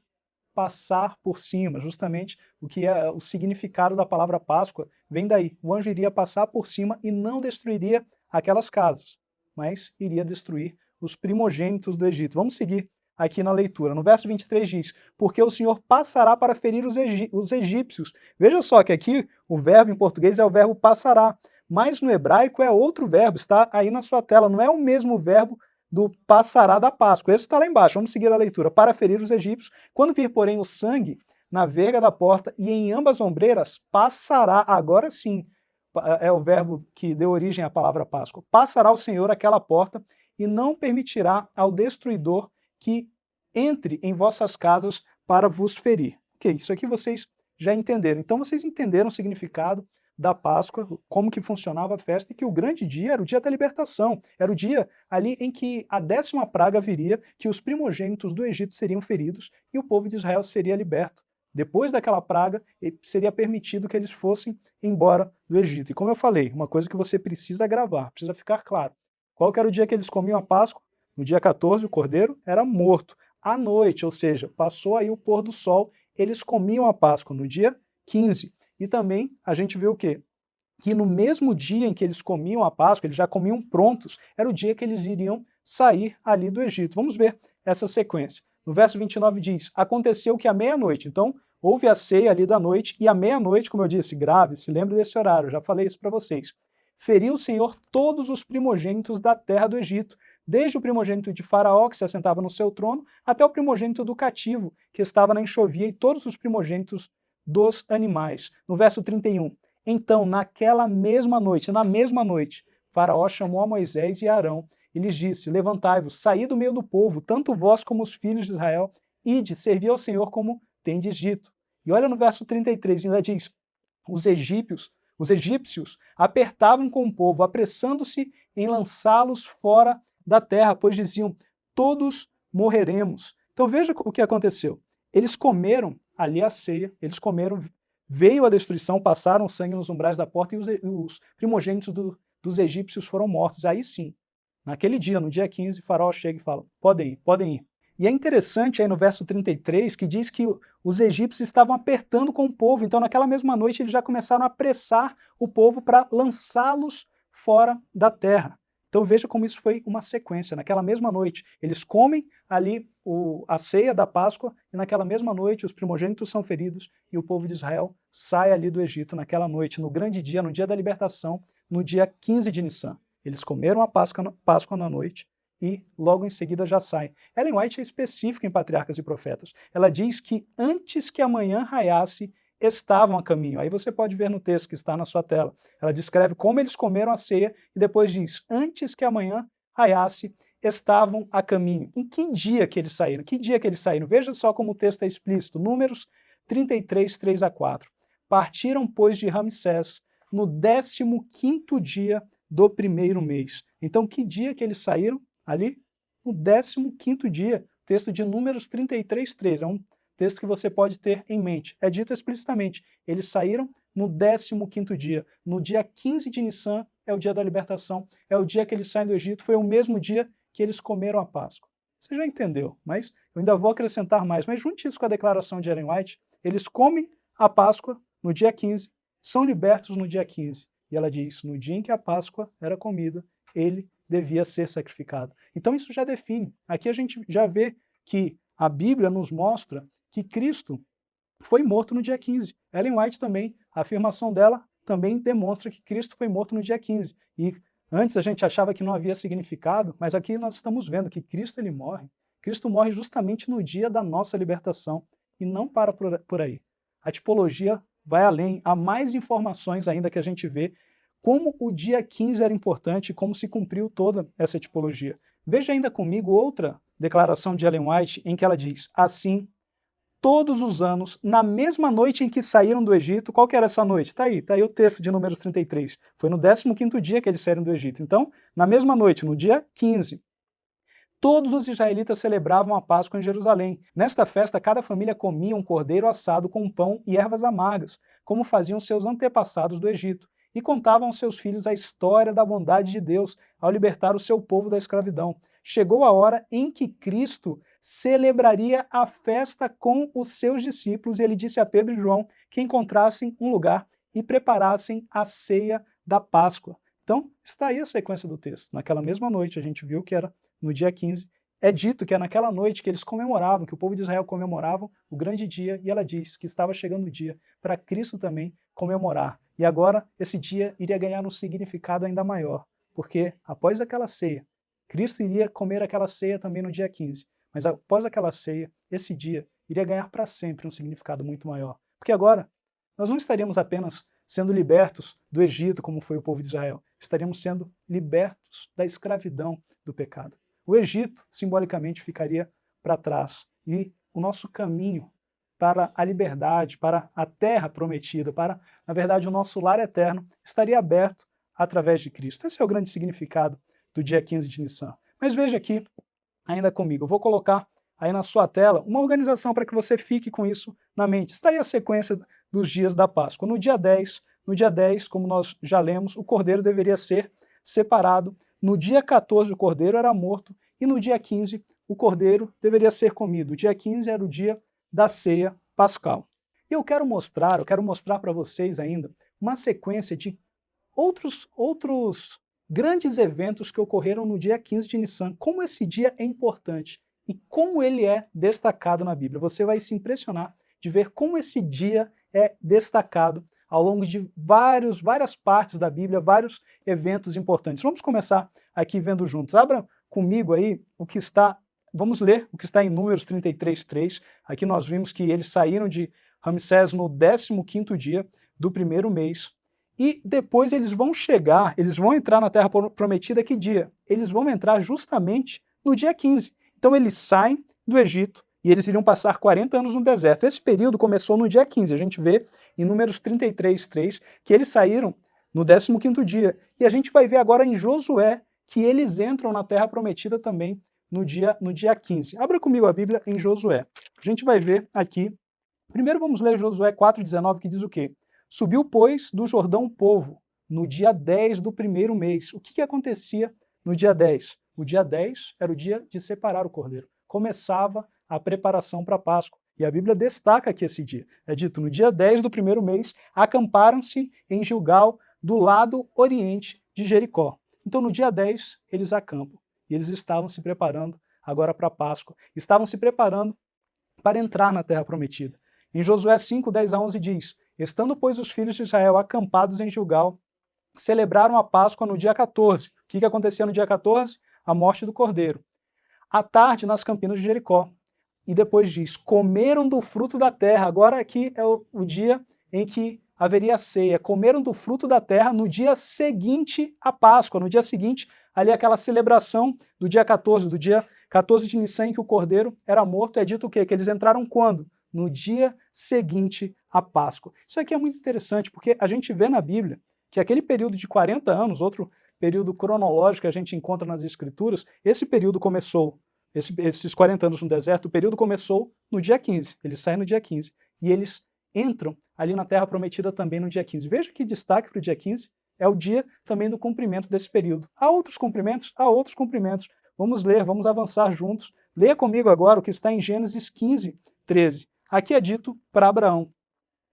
passar por cima, justamente o que é o significado da palavra Páscoa, vem daí. O anjo iria passar por cima e não destruiria aquelas casas, mas iria destruir os primogênitos do Egito. Vamos seguir aqui na leitura. No verso 23 diz, porque o Senhor passará para ferir os egípcios. Veja só que aqui o verbo em português é o verbo passará, mas no hebraico é outro verbo, está aí na sua tela, não é o mesmo verbo do passará da Páscoa. Esse está lá embaixo, vamos seguir a leitura. Para ferir os egípcios, quando vir, porém, o sangue na verga da porta e em ambas as ombreiras, passará, agora sim, é o verbo que deu origem à palavra Páscoa, passará o Senhor aquela porta e não permitirá ao destruidor que entre em vossas casas para vos ferir. Ok, isso aqui vocês já entenderam. Então vocês entenderam o significado da Páscoa, como que funcionava a festa, e que o grande dia era o dia da libertação, era o dia ali em que a 10ª praga viria, que os primogênitos do Egito seriam feridos e o povo de Israel seria liberto. Depois daquela praga, seria permitido que eles fossem embora do Egito. E como eu falei, uma coisa que você precisa gravar, precisa ficar claro. Qual que era o dia que eles comiam a Páscoa? No dia 14, o cordeiro era morto. À noite, ou seja, passou aí o pôr do sol, eles comiam a Páscoa no dia 15. E também a gente vê o quê? Que no mesmo dia em que eles comiam a Páscoa, eles já comiam prontos, era o dia que eles iriam sair ali do Egito. Vamos ver essa sequência. No verso 29 diz, aconteceu que à meia-noite, então houve a ceia ali da noite, e à meia-noite, como eu disse, grave, se lembre desse horário, eu já falei isso para vocês. Feriu o Senhor todos os primogênitos da terra do Egito, desde o primogênito de Faraó, que se assentava no seu trono, até o primogênito do cativo, que estava na enxovia, e todos os primogênitos dos animais. No verso 31, então, na mesma noite, Faraó chamou a Moisés e Arão e lhes disse: levantai-vos, saí do meio do povo, tanto vós como os filhos de Israel, ide, servi ao Senhor como tendes dito. E olha no verso 33, ainda diz: os egípcios apertavam com o povo, apressando-se em lançá-los fora da terra, pois diziam: todos morreremos. Então veja o que aconteceu. Eles comeram ali a ceia, eles comeram, veio a destruição, passaram o sangue nos umbrais da porta e os primogênitos dos egípcios foram mortos. Aí sim, naquele dia, no dia 15, Faraó chega e fala: podem ir, podem ir. E é interessante aí no verso 33 que diz que os egípcios estavam apertando com o povo, então naquela mesma noite eles já começaram a apressar o povo para lançá-los fora da terra. Então veja como isso foi uma sequência. Naquela mesma noite eles comem ali a ceia da Páscoa e naquela mesma noite os primogênitos são feridos e o povo de Israel sai ali do Egito naquela noite, no grande dia, no dia da libertação, no dia 15 de Nissan. Eles comeram a Páscoa na noite e logo em seguida já saem. Ellen White é específica em Patriarcas e Profetas. Ela diz que antes que a manhã raiasse, estavam a caminho. Aí você pode ver no texto que está na sua tela. Ela descreve como eles comeram a ceia e depois diz: antes que a manhã raiasse, estavam a caminho. Em que dia que eles saíram? Que dia que eles saíram? Veja só como o texto é explícito. Números 33, 3 a 4. Partiram, pois, de Ramsés no 15º dia do primeiro mês. Então, que dia que eles saíram? Ali, no 15º dia, texto de Números 33, 3. É um texto que você pode ter em mente. É dito explicitamente, eles saíram no 15º dia. No dia 15 de Nissan é o dia da libertação, é o dia que eles saem do Egito, foi o mesmo dia que eles comeram a Páscoa. Você já entendeu, mas eu ainda vou acrescentar mais. Mas junte isso com a declaração de Ellen White, eles comem a Páscoa no dia 15, são libertos no dia 15. E ela diz, no dia em que a Páscoa era comida, ele devia ser sacrificado. Então isso já define. Aqui a gente já vê que a Bíblia nos mostra que Cristo foi morto no dia 15. Ellen White também, a afirmação dela também demonstra que Cristo foi morto no dia 15. E antes a gente achava que não havia significado, mas aqui nós estamos vendo que Cristo ele morre. Cristo morre justamente no dia da nossa libertação e não para por aí. A tipologia vai além, há mais informações ainda que a gente vê como o dia 15 era importante e como se cumpriu toda essa tipologia. Veja ainda comigo outra declaração de Ellen White em que ela diz: assim, todos os anos, na mesma noite em que saíram do Egito, qual que era essa noite? Está aí o texto de Números 33. Foi no 15º dia que eles saíram do Egito. Então, na mesma noite, no dia 15, todos os israelitas celebravam a Páscoa em Jerusalém. Nesta festa, cada família comia um cordeiro assado com pão e ervas amargas, como faziam seus antepassados do Egito, e contavam aos seus filhos a história da bondade de Deus ao libertar o seu povo da escravidão. Chegou a hora em que Cristo celebraria a festa com os seus discípulos, e ele disse a Pedro e João que encontrassem um lugar e preparassem a ceia da Páscoa. Então, está aí a sequência do texto. Naquela mesma noite, a gente viu que era no dia 15, é dito que é naquela noite que eles comemoravam, que o povo de Israel comemorava o grande dia, e ela diz que estava chegando o dia para Cristo também comemorar. E agora esse dia iria ganhar um significado ainda maior, porque após aquela ceia, Cristo iria comer aquela ceia também no dia 15, mas após aquela ceia, esse dia iria ganhar para sempre um significado muito maior. Porque agora nós não estaríamos apenas sendo libertos do Egito, como foi o povo de Israel, estaríamos sendo libertos da escravidão do pecado. O Egito, simbolicamente, ficaria para trás e o nosso caminho para a liberdade, para a terra prometida, para, na verdade, o nosso lar eterno, estaria aberto através de Cristo. Esse é o grande significado do dia 15 de Nissan. Mas veja aqui, ainda comigo, eu vou colocar aí na sua tela uma organização para que você fique com isso na mente. Está aí a sequência dos dias da Páscoa. No dia 10, como nós já lemos, o cordeiro deveria ser separado. No dia 14, o cordeiro era morto, e no dia 15, o cordeiro deveria ser comido. O dia 15 era o dia da ceia pascal. E eu quero mostrar para vocês ainda uma sequência de outros grandes eventos que ocorreram no dia 15 de Nissan, como esse dia é importante e como ele é destacado na Bíblia. Você vai se impressionar de ver como esse dia é destacado ao longo de várias partes da Bíblia, vários eventos importantes. Vamos começar aqui vendo juntos. Abra comigo aí o que está, vamos ler o que está em Números 33, 3. Aqui nós vimos que eles saíram de Ramsés no 15º dia do primeiro mês. E depois eles vão chegar, eles vão entrar na Terra Prometida que dia? Eles vão entrar justamente no dia 15. Então eles saem do Egito e eles iriam passar 40 anos no deserto. Esse período começou no dia 15. A gente vê em Números 33:3 que eles saíram no 15º dia. E a gente vai ver agora em Josué que eles entram na Terra Prometida também no dia 15. Abra comigo a Bíblia em Josué. A gente vai ver aqui. Primeiro vamos ler Josué 4:19, que diz o quê? Subiu, pois, do Jordão o povo, no dia 10 do primeiro mês. O que acontecia no dia 10? O dia 10 era o dia de separar o cordeiro. Começava a preparação para a Páscoa. E a Bíblia destaca aqui esse dia. É dito, no dia 10 do primeiro mês, acamparam-se em Gilgal, do lado oriente de Jericó. Então, no dia 10, eles acampam. E eles estavam se preparando agora para a Páscoa. Estavam se preparando para entrar na Terra Prometida. Em Josué 5:10-11 diz: estando, pois, os filhos de Israel acampados em Gilgal, celebraram a Páscoa no dia 14. O que acontecia no dia 14? A morte do cordeiro. À tarde, nas campinas de Jericó. E depois diz: comeram do fruto da terra. Agora aqui é o dia em que haveria ceia. Comeram do fruto da terra no dia seguinte à Páscoa. No dia seguinte, ali aquela celebração do dia 14, do dia 14 de Nissan, em que o cordeiro era morto. É dito o quê? Que eles entraram quando? No dia seguinte à Páscoa. Isso aqui é muito interessante, porque a gente vê na Bíblia que aquele período de 40 anos, outro período cronológico que a gente encontra nas Escrituras, esse período começou, esses 40 anos no deserto, o período começou no dia 15. Eles saem no dia 15 e eles entram ali na Terra Prometida também no dia 15. Veja que destaque para o dia 15 é o dia também do cumprimento desse período. Há outros cumprimentos? Há outros cumprimentos. Vamos ler, vamos avançar juntos. Leia comigo agora o que está em Gênesis 15:13. Aqui é dito para Abraão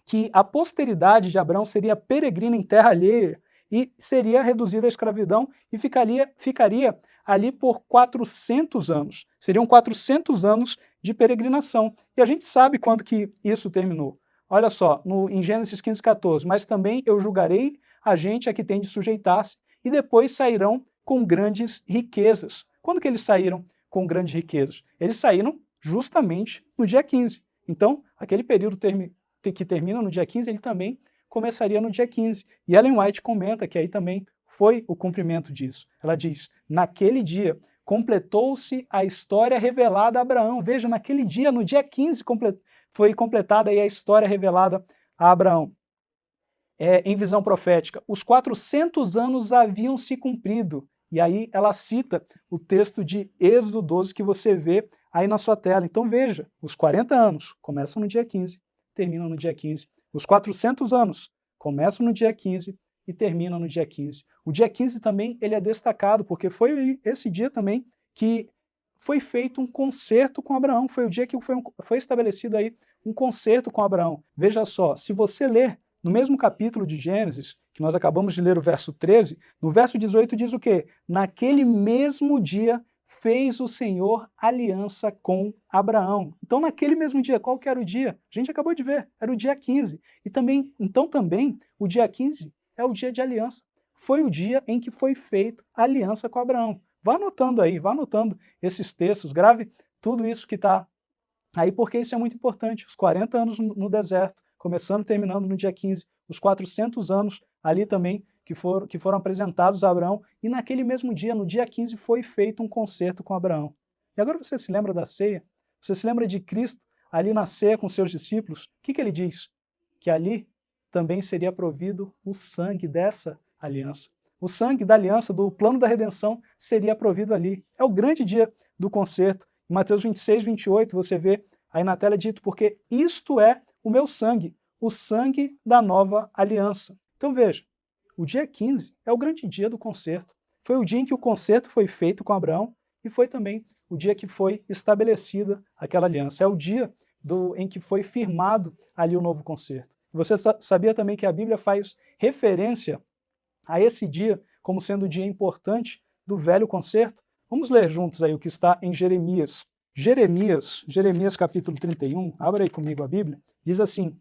que a posteridade de Abraão seria peregrina em terra alheia e seria reduzida à escravidão e ficaria ali por 400 anos. Seriam 400 anos de peregrinação. E a gente sabe quando que isso terminou. Olha só, em Gênesis 15:14, mas também eu julgarei a gente a que tem de sujeitar-se, e depois sairão com grandes riquezas. Quando que eles saíram com grandes riquezas? Eles saíram justamente no dia 15. Então, aquele período que termina no dia 15, ele também começaria no dia 15. E Ellen White comenta que aí também foi o cumprimento disso. Ela diz, naquele dia, completou-se a história revelada a Abraão. Veja, naquele dia, no dia 15, foi completada aí a história revelada a Abraão. Em visão profética, os 400 anos haviam se cumprido. E aí ela cita o texto de Êxodo 12 que você vê aí na sua tela. Então veja, os 40 anos começam no dia 15, terminam no dia 15. Os 400 anos começam no dia 15 e terminam no dia 15. O dia 15 também ele é destacado, porque foi esse dia também que foi feito um concerto com Abraão. Foi o dia que foi estabelecido aí um concerto com Abraão. Veja só, se você ler no mesmo capítulo de Gênesis, que nós acabamos de ler o verso 13, no verso 18 diz o quê? Naquele mesmo dia fez o Senhor aliança com Abraão. Então, naquele mesmo dia, qual que era o dia? A gente acabou de ver, era o dia 15. E também, o dia 15 é o dia de aliança. Foi o dia em que foi feita a aliança com Abraão. Vá anotando aí, vá anotando esses textos, grave tudo isso que está aí, porque isso é muito importante. Os 40 anos no deserto, começando e terminando no dia 15, os 400 anos ali também que foram apresentados a Abraão, e naquele mesmo dia, no dia 15, foi feito um concerto com Abraão. E agora você se lembra da ceia? Você se lembra de Cristo ali na ceia com seus discípulos? O que ele diz? Que ali também seria provido o sangue dessa aliança. O sangue da aliança, do plano da redenção, seria provido ali. É o grande dia do concerto. Em Mateus 26:28, você vê aí na tela dito, porque isto é o meu sangue, o sangue da nova aliança. Então veja, o dia 15 é o grande dia do concerto. Foi o dia em que o concerto foi feito com Abraão e foi também o dia que foi estabelecida aquela aliança. É o dia em que foi firmado ali o novo concerto. Você sabia também que a Bíblia faz referência a esse dia como sendo o dia importante do velho concerto? Vamos ler juntos aí o que está em Jeremias. Jeremias capítulo 31, abra aí comigo a Bíblia, diz assim,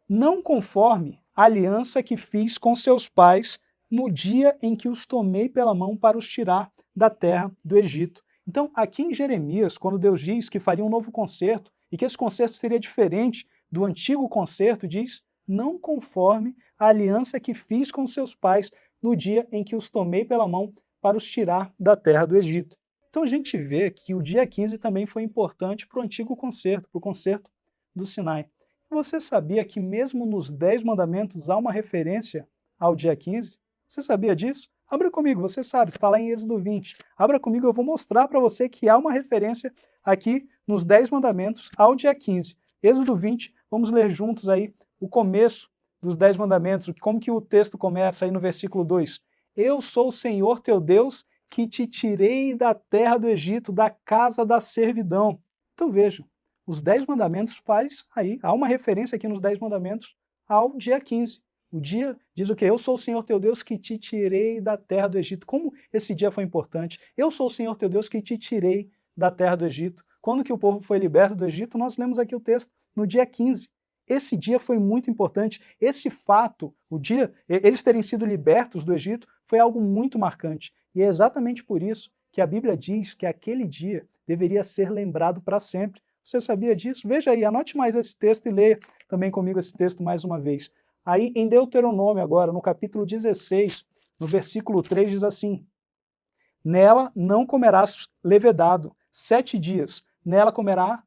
não conforme a aliança que fiz com seus pais no dia em que os tomei pela mão para os tirar da terra do Egito. Então, aqui em Jeremias, quando Deus diz que faria um novo concerto, e que esse concerto seria diferente do antigo concerto, diz, não conforme a aliança que fiz com seus pais no dia em que os tomei pela mão para os tirar da terra do Egito. Então a gente vê que o dia 15 também foi importante para o antigo concerto, para o concerto do Sinai. Você sabia que mesmo nos 10 mandamentos há uma referência ao dia 15? Você sabia disso? Abra comigo, você sabe, está lá em Êxodo 20. Abra comigo, eu vou mostrar para você que há uma referência aqui nos 10 mandamentos ao dia 15. Êxodo 20, vamos ler juntos aí o começo dos 10 mandamentos, como que o texto começa aí no versículo 2. Eu sou o Senhor teu Deus, que te tirei da terra do Egito, da casa da servidão. Então vejam, os 10 mandamentos faz aí, há uma referência aqui nos 10 mandamentos ao dia 15. O dia diz o quê? Eu sou o Senhor teu Deus que te tirei da terra do Egito. Como esse dia foi importante? Eu sou o Senhor teu Deus que te tirei da terra do Egito. Quando que o povo foi liberto do Egito? Nós lemos aqui o texto, no dia 15. Esse dia foi muito importante. Esse fato, o dia, eles terem sido libertos do Egito, foi algo muito marcante. E é exatamente por isso que a Bíblia diz que aquele dia deveria ser lembrado para sempre. Você sabia disso? Veja aí, anote mais esse texto e leia também comigo esse texto mais uma vez. Aí em Deuteronômio agora, no capítulo 16, no versículo 3 diz assim: Nela não comerás levedado 7 dias, nela comerás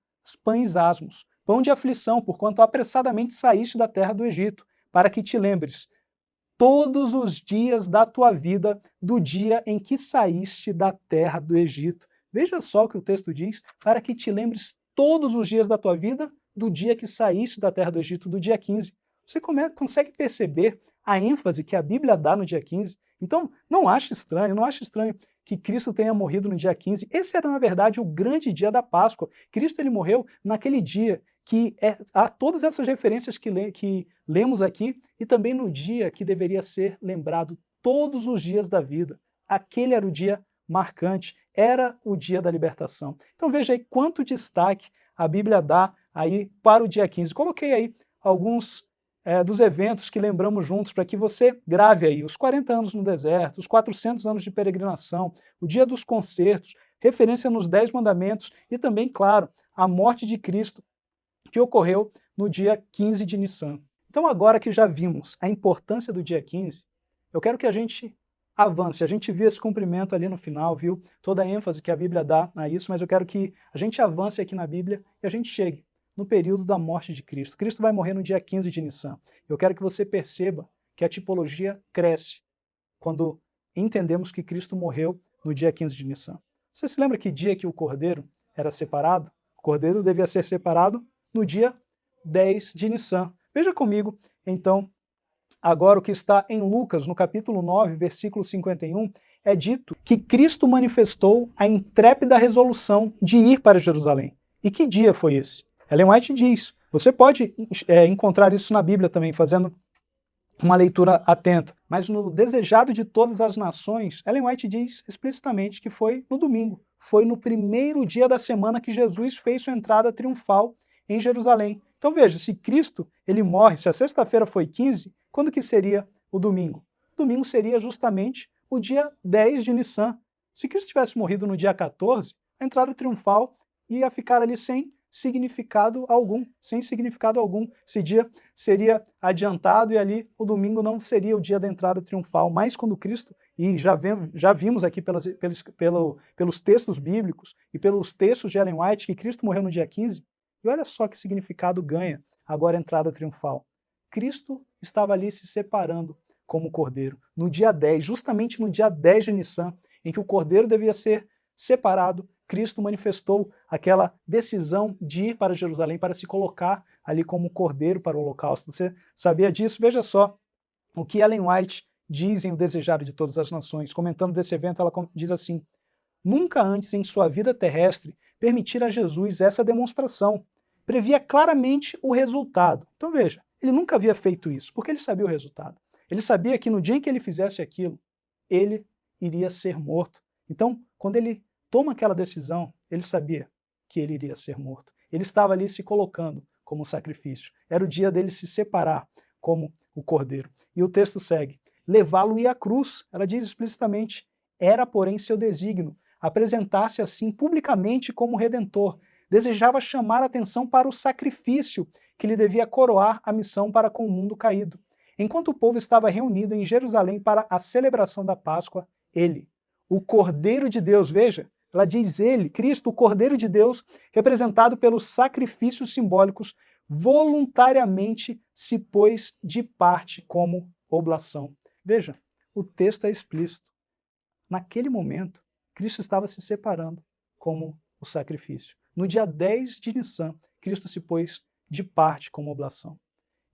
pães asmos, pão de aflição, porquanto apressadamente saíste da terra do Egito, para que te lembres todos os dias da tua vida, do dia em que saíste da terra do Egito. Veja só o que o texto diz, para que te lembres todos os dias da tua vida, do dia que saíste da terra do Egito, do dia 15. Você consegue perceber a ênfase que a Bíblia dá no dia 15? Então, não ache estranho que Cristo tenha morrido no dia 15. Esse era, na verdade, o grande dia da Páscoa. Cristo ele morreu naquele dia que há todas essas referências que lemos aqui, e também no dia que deveria ser lembrado todos os dias da vida. Aquele era o dia marcante, era o dia da libertação. Então veja aí quanto destaque a Bíblia dá aí para o dia 15. Coloquei aí alguns dos eventos que lembramos juntos para que você grave aí os 40 anos no deserto, os 400 anos de peregrinação, o dia dos concertos, referência nos 10 mandamentos e também, claro, a morte de Cristo que ocorreu no dia 15 de Nissan. Então agora que já vimos a importância do dia 15, eu quero que a gente avance. A gente viu esse cumprimento ali no final, viu toda a ênfase que a Bíblia dá a isso, mas eu quero que a gente avance aqui na Bíblia e a gente chegue no período da morte de Cristo. Cristo vai morrer no dia 15 de Nissan. Eu quero que você perceba que a tipologia cresce quando entendemos que Cristo morreu no dia 15 de Nissan. Você se lembra que dia que o cordeiro era separado? O cordeiro devia ser separado no dia 10 de Nissan. Veja comigo, então, agora o que está em Lucas, no capítulo 9, versículo 51, é dito que Cristo manifestou a intrépida resolução de ir para Jerusalém. E que dia foi esse? Ellen White diz, você pode encontrar isso na Bíblia também, fazendo uma leitura atenta, mas no Desejado de Todas as Nações, Ellen White diz explicitamente que foi no domingo, foi no primeiro dia da semana que Jesus fez sua entrada triunfal em Jerusalém. Então veja, se Cristo ele morre, se a sexta-feira foi 15, quando que seria o domingo? O domingo seria justamente o dia 10 de Nissan. Se Cristo tivesse morrido no dia 14, a entrada triunfal ia ficar ali sem significado algum. Esse dia seria adiantado e ali o domingo não seria o dia da entrada triunfal. Mas quando Cristo, e já vimos aqui pelos textos bíblicos e pelos textos de Ellen White que Cristo morreu no dia 15, e olha só que significado ganha agora a entrada triunfal. Cristo estava ali se separando como cordeiro. No dia 10, justamente no dia 10 de Nissan, em que o cordeiro devia ser separado, Cristo manifestou aquela decisão de ir para Jerusalém para se colocar ali como cordeiro para o holocausto. Você sabia disso? Veja só o que Ellen White diz em O Desejado de Todas as Nações. Comentando desse evento, ela diz assim: nunca antes em sua vida terrestre permitira a Jesus essa demonstração. Previa claramente o resultado. Então veja, ele nunca havia feito isso, porque ele sabia o resultado. Ele sabia que no dia em que ele fizesse aquilo, ele iria ser morto. Então, quando ele toma aquela decisão, ele sabia que ele iria ser morto. Ele estava ali se colocando como sacrifício. Era o dia dele se separar como o cordeiro. E o texto segue: levá-lo-ia à cruz. Ela diz explicitamente: era, porém, seu desígnio apresentar-se assim publicamente como redentor. Desejava chamar a atenção para o sacrifício que lhe devia coroar a missão para com o mundo caído. Enquanto o povo estava reunido em Jerusalém para a celebração da Páscoa, ele, o Cordeiro de Deus, veja, ela diz ele, Cristo, o Cordeiro de Deus, representado pelos sacrifícios simbólicos, voluntariamente se pôs de parte como oblação. Veja, o texto é explícito. Naquele momento, Cristo estava se separando como o sacrifício. No dia 10 de Nissan, Cristo se pôs de parte como oblação.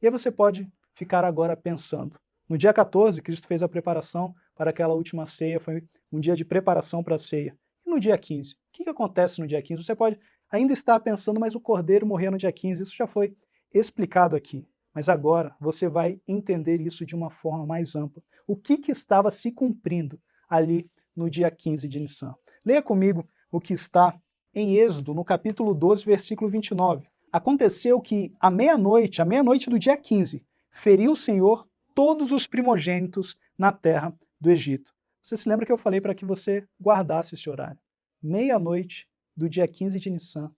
E aí você pode ficar agora pensando. No dia 14, Cristo fez a preparação para aquela última ceia, foi um dia de preparação para a ceia. E no dia 15? O que acontece no dia 15? Você pode ainda estar pensando, mas o Cordeiro morreu no dia 15, isso já foi explicado aqui. Mas agora você vai entender isso de uma forma mais ampla. O que estava se cumprindo ali no dia 15 de Nissan? Leia comigo o que está em Êxodo, no capítulo 12, versículo 29. Aconteceu que à meia-noite do dia 15, feriu o Senhor todos os primogênitos na terra do Egito. Você se lembra que eu falei para que você guardasse esse horário? Meia-noite do dia 15 de Nissan,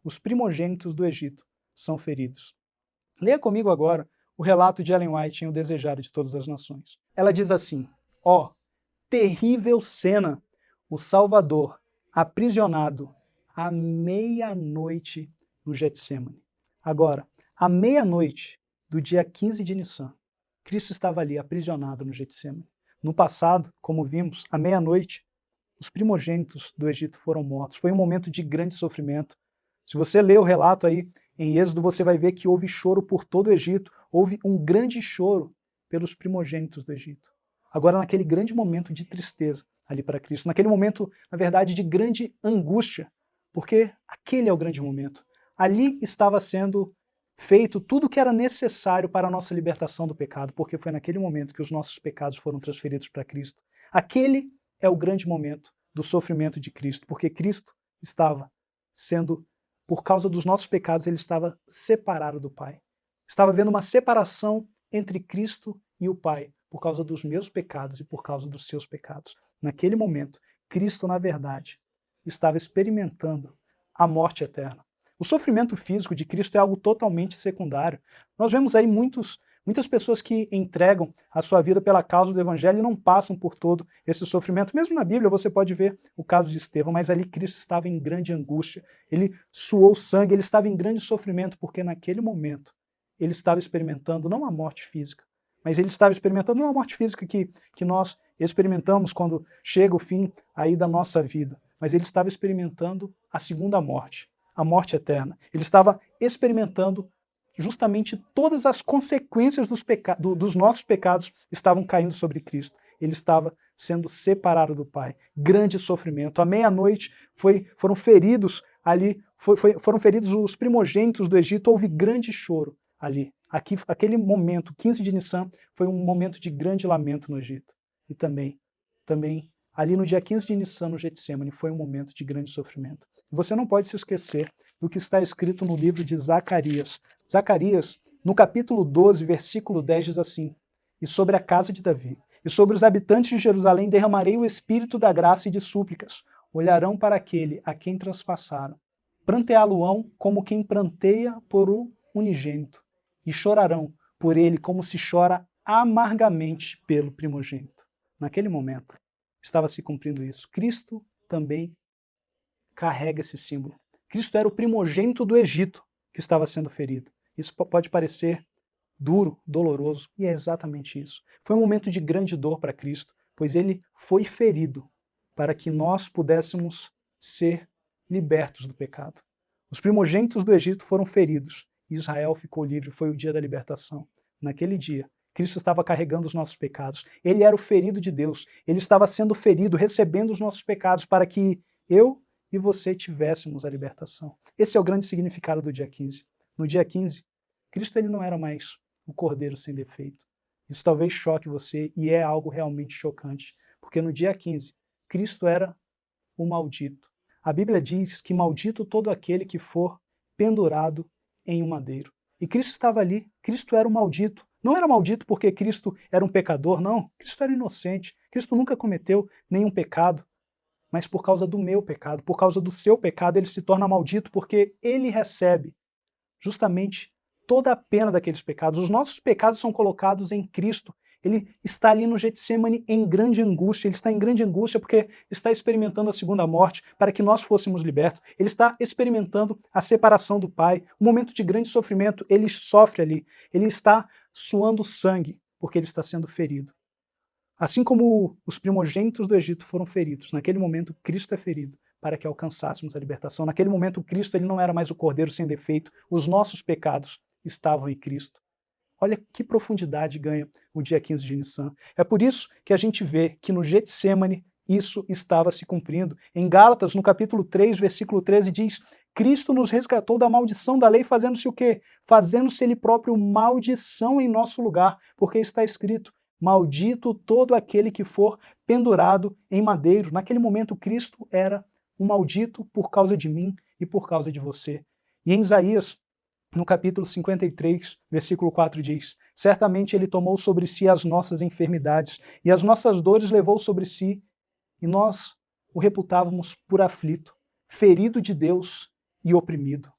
os primogênitos do Egito são feridos. Leia comigo agora o relato de Ellen White em O Desejado de Todas as Nações. Ela diz assim: ó, terrível cena, o Salvador aprisionado à meia-noite no Getsêmani. Agora, à meia-noite do dia 15 de Nissan, Cristo estava ali aprisionado no Getsêmani. No passado, como vimos, à meia-noite, os primogênitos do Egito foram mortos. Foi um momento de grande sofrimento. Se você ler o relato aí em Êxodo, você vai ver que houve choro por todo o Egito, houve um grande choro pelos primogênitos do Egito. Agora, naquele grande momento de tristeza ali para Cristo, naquele momento, na verdade, de grande angústia, porque aquele é o grande momento. Ali estava sendo feito tudo o que era necessário para a nossa libertação do pecado, porque foi naquele momento que os nossos pecados foram transferidos para Cristo. Aquele é o grande momento do sofrimento de Cristo, porque Cristo estava sendo, por causa dos nossos pecados, ele estava separado do Pai. Estava havendo uma separação entre Cristo e o Pai, por causa dos meus pecados e por causa dos seus pecados. Naquele momento, Cristo, na verdade, estava experimentando a morte eterna. O sofrimento físico de Cristo é algo totalmente secundário. Nós vemos aí muitas pessoas que entregam a sua vida pela causa do Evangelho e não passam por todo esse sofrimento. Mesmo na Bíblia você pode ver o caso de Estevão, mas ali Cristo estava em grande angústia. Ele suou sangue, ele estava em grande sofrimento, porque naquele momento ele estava experimentando não a morte física, mas ele estava experimentando não a morte física que nós experimentamos quando chega o fim aí da nossa vida, mas ele estava experimentando a segunda morte, a morte eterna. Ele estava experimentando justamente todas as consequências dos nossos pecados estavam caindo sobre Cristo. Ele estava sendo separado do Pai. Grande sofrimento. À meia-noite foram feridos ali, foram feridos os primogênitos do Egito. Houve grande choro ali. Aquele momento, 15 de Nissan, foi um momento de grande lamento no Egito. E também ali no dia 15 de Nissan, no Getsêmani, foi um momento de grande sofrimento. Você não pode se esquecer do que está escrito no livro de Zacarias. Zacarias, no capítulo 12, versículo 10, diz assim: e sobre a casa de Davi, e sobre os habitantes de Jerusalém derramarei o espírito da graça e de súplicas. Olharão para aquele a quem transpassaram. Pranteá-lo-ão como quem pranteia por um unigênito, e chorarão por ele como se chora amargamente pelo primogênito. Naquele momento, estava se cumprindo isso. Cristo também carrega esse símbolo. Cristo era o primogênito do Egito que estava sendo ferido. Isso pode parecer duro, doloroso, e é exatamente isso. Foi um momento de grande dor para Cristo, pois ele foi ferido para que nós pudéssemos ser libertos do pecado. Os primogênitos do Egito foram feridos, e Israel ficou livre, foi o dia da libertação. Naquele dia, Cristo estava carregando os nossos pecados. Ele era o ferido de Deus. Ele estava sendo ferido, recebendo os nossos pecados, para que eu e você tivéssemos a libertação. Esse é o grande significado do dia 15. No dia 15, Cristo ele não era mais o Cordeiro sem defeito. Isso talvez choque você, e é algo realmente chocante, porque no dia 15, Cristo era o maldito. A Bíblia diz que maldito todo aquele que for pendurado em um madeiro. E Cristo estava ali, Cristo era o maldito. Não era maldito porque Cristo era um pecador, não. Cristo era inocente. Cristo nunca cometeu nenhum pecado. Mas por causa do meu pecado, por causa do seu pecado, ele se torna maldito porque ele recebe justamente toda a pena daqueles pecados. Os nossos pecados são colocados em Cristo. Ele está ali no Getsemane em grande angústia. Ele está em grande angústia porque está experimentando a segunda morte para que nós fôssemos libertos. Ele está experimentando a separação do Pai. Um momento de grande sofrimento, ele sofre ali. Ele está suando sangue porque ele está sendo ferido. Assim como os primogênitos do Egito foram feridos, naquele momento Cristo é ferido para que alcançássemos a libertação. Naquele momento Cristo ele não era mais o Cordeiro sem defeito, os nossos pecados estavam em Cristo. Olha que profundidade ganha o dia 15 de Nissan. É por isso que a gente vê que no Getsemane isso estava se cumprindo. Em Gálatas, no capítulo 3, versículo 13, diz: Cristo nos resgatou da maldição da lei, fazendo-se o quê? Fazendo-se ele próprio maldição em nosso lugar, porque está escrito: maldito todo aquele que for pendurado em madeiro. Naquele momento, Cristo era um maldito por causa de mim e por causa de você. E em Isaías, no capítulo 53, versículo 4 diz: certamente ele tomou sobre si as nossas enfermidades e as nossas dores levou sobre si, e nós o reputávamos por aflito, ferido de Deus e oprimido.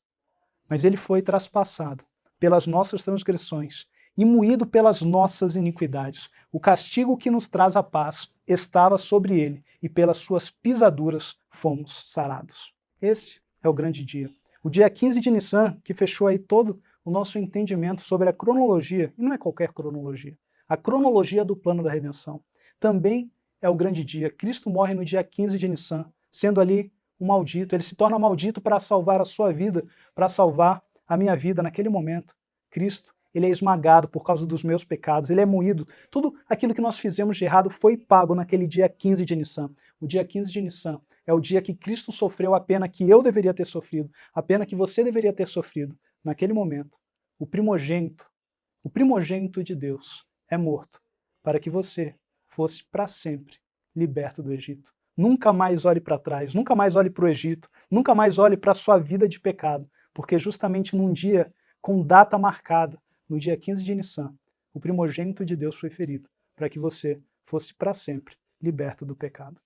Mas ele foi traspassado pelas nossas transgressões e moído pelas nossas iniquidades. O castigo que nos traz a paz estava sobre ele, e pelas suas pisaduras fomos sarados. Esse é o grande dia. O dia 15 de Nissan, que fechou aí todo o nosso entendimento sobre a cronologia, e não é qualquer cronologia, a cronologia do plano da redenção. Também é o grande dia. Cristo morre no dia 15 de Nissan, sendo ali um maldito. Ele se torna maldito para salvar a sua vida, para salvar a minha vida naquele momento. Cristo, ele é esmagado por causa dos meus pecados, ele é moído. Tudo aquilo que nós fizemos de errado foi pago naquele dia 15 de Nissan. O dia 15 de Nissan é o dia que Cristo sofreu a pena que eu deveria ter sofrido, a pena que você deveria ter sofrido. Naquele momento, o primogênito de Deus é morto para que você fosse para sempre liberto do Egito. Nunca mais olhe para trás, nunca mais olhe para o Egito, nunca mais olhe para a sua vida de pecado, porque justamente num dia com data marcada, no dia 15 de Nissan, o primogênito de Deus foi ferido para que você fosse para sempre liberto do pecado.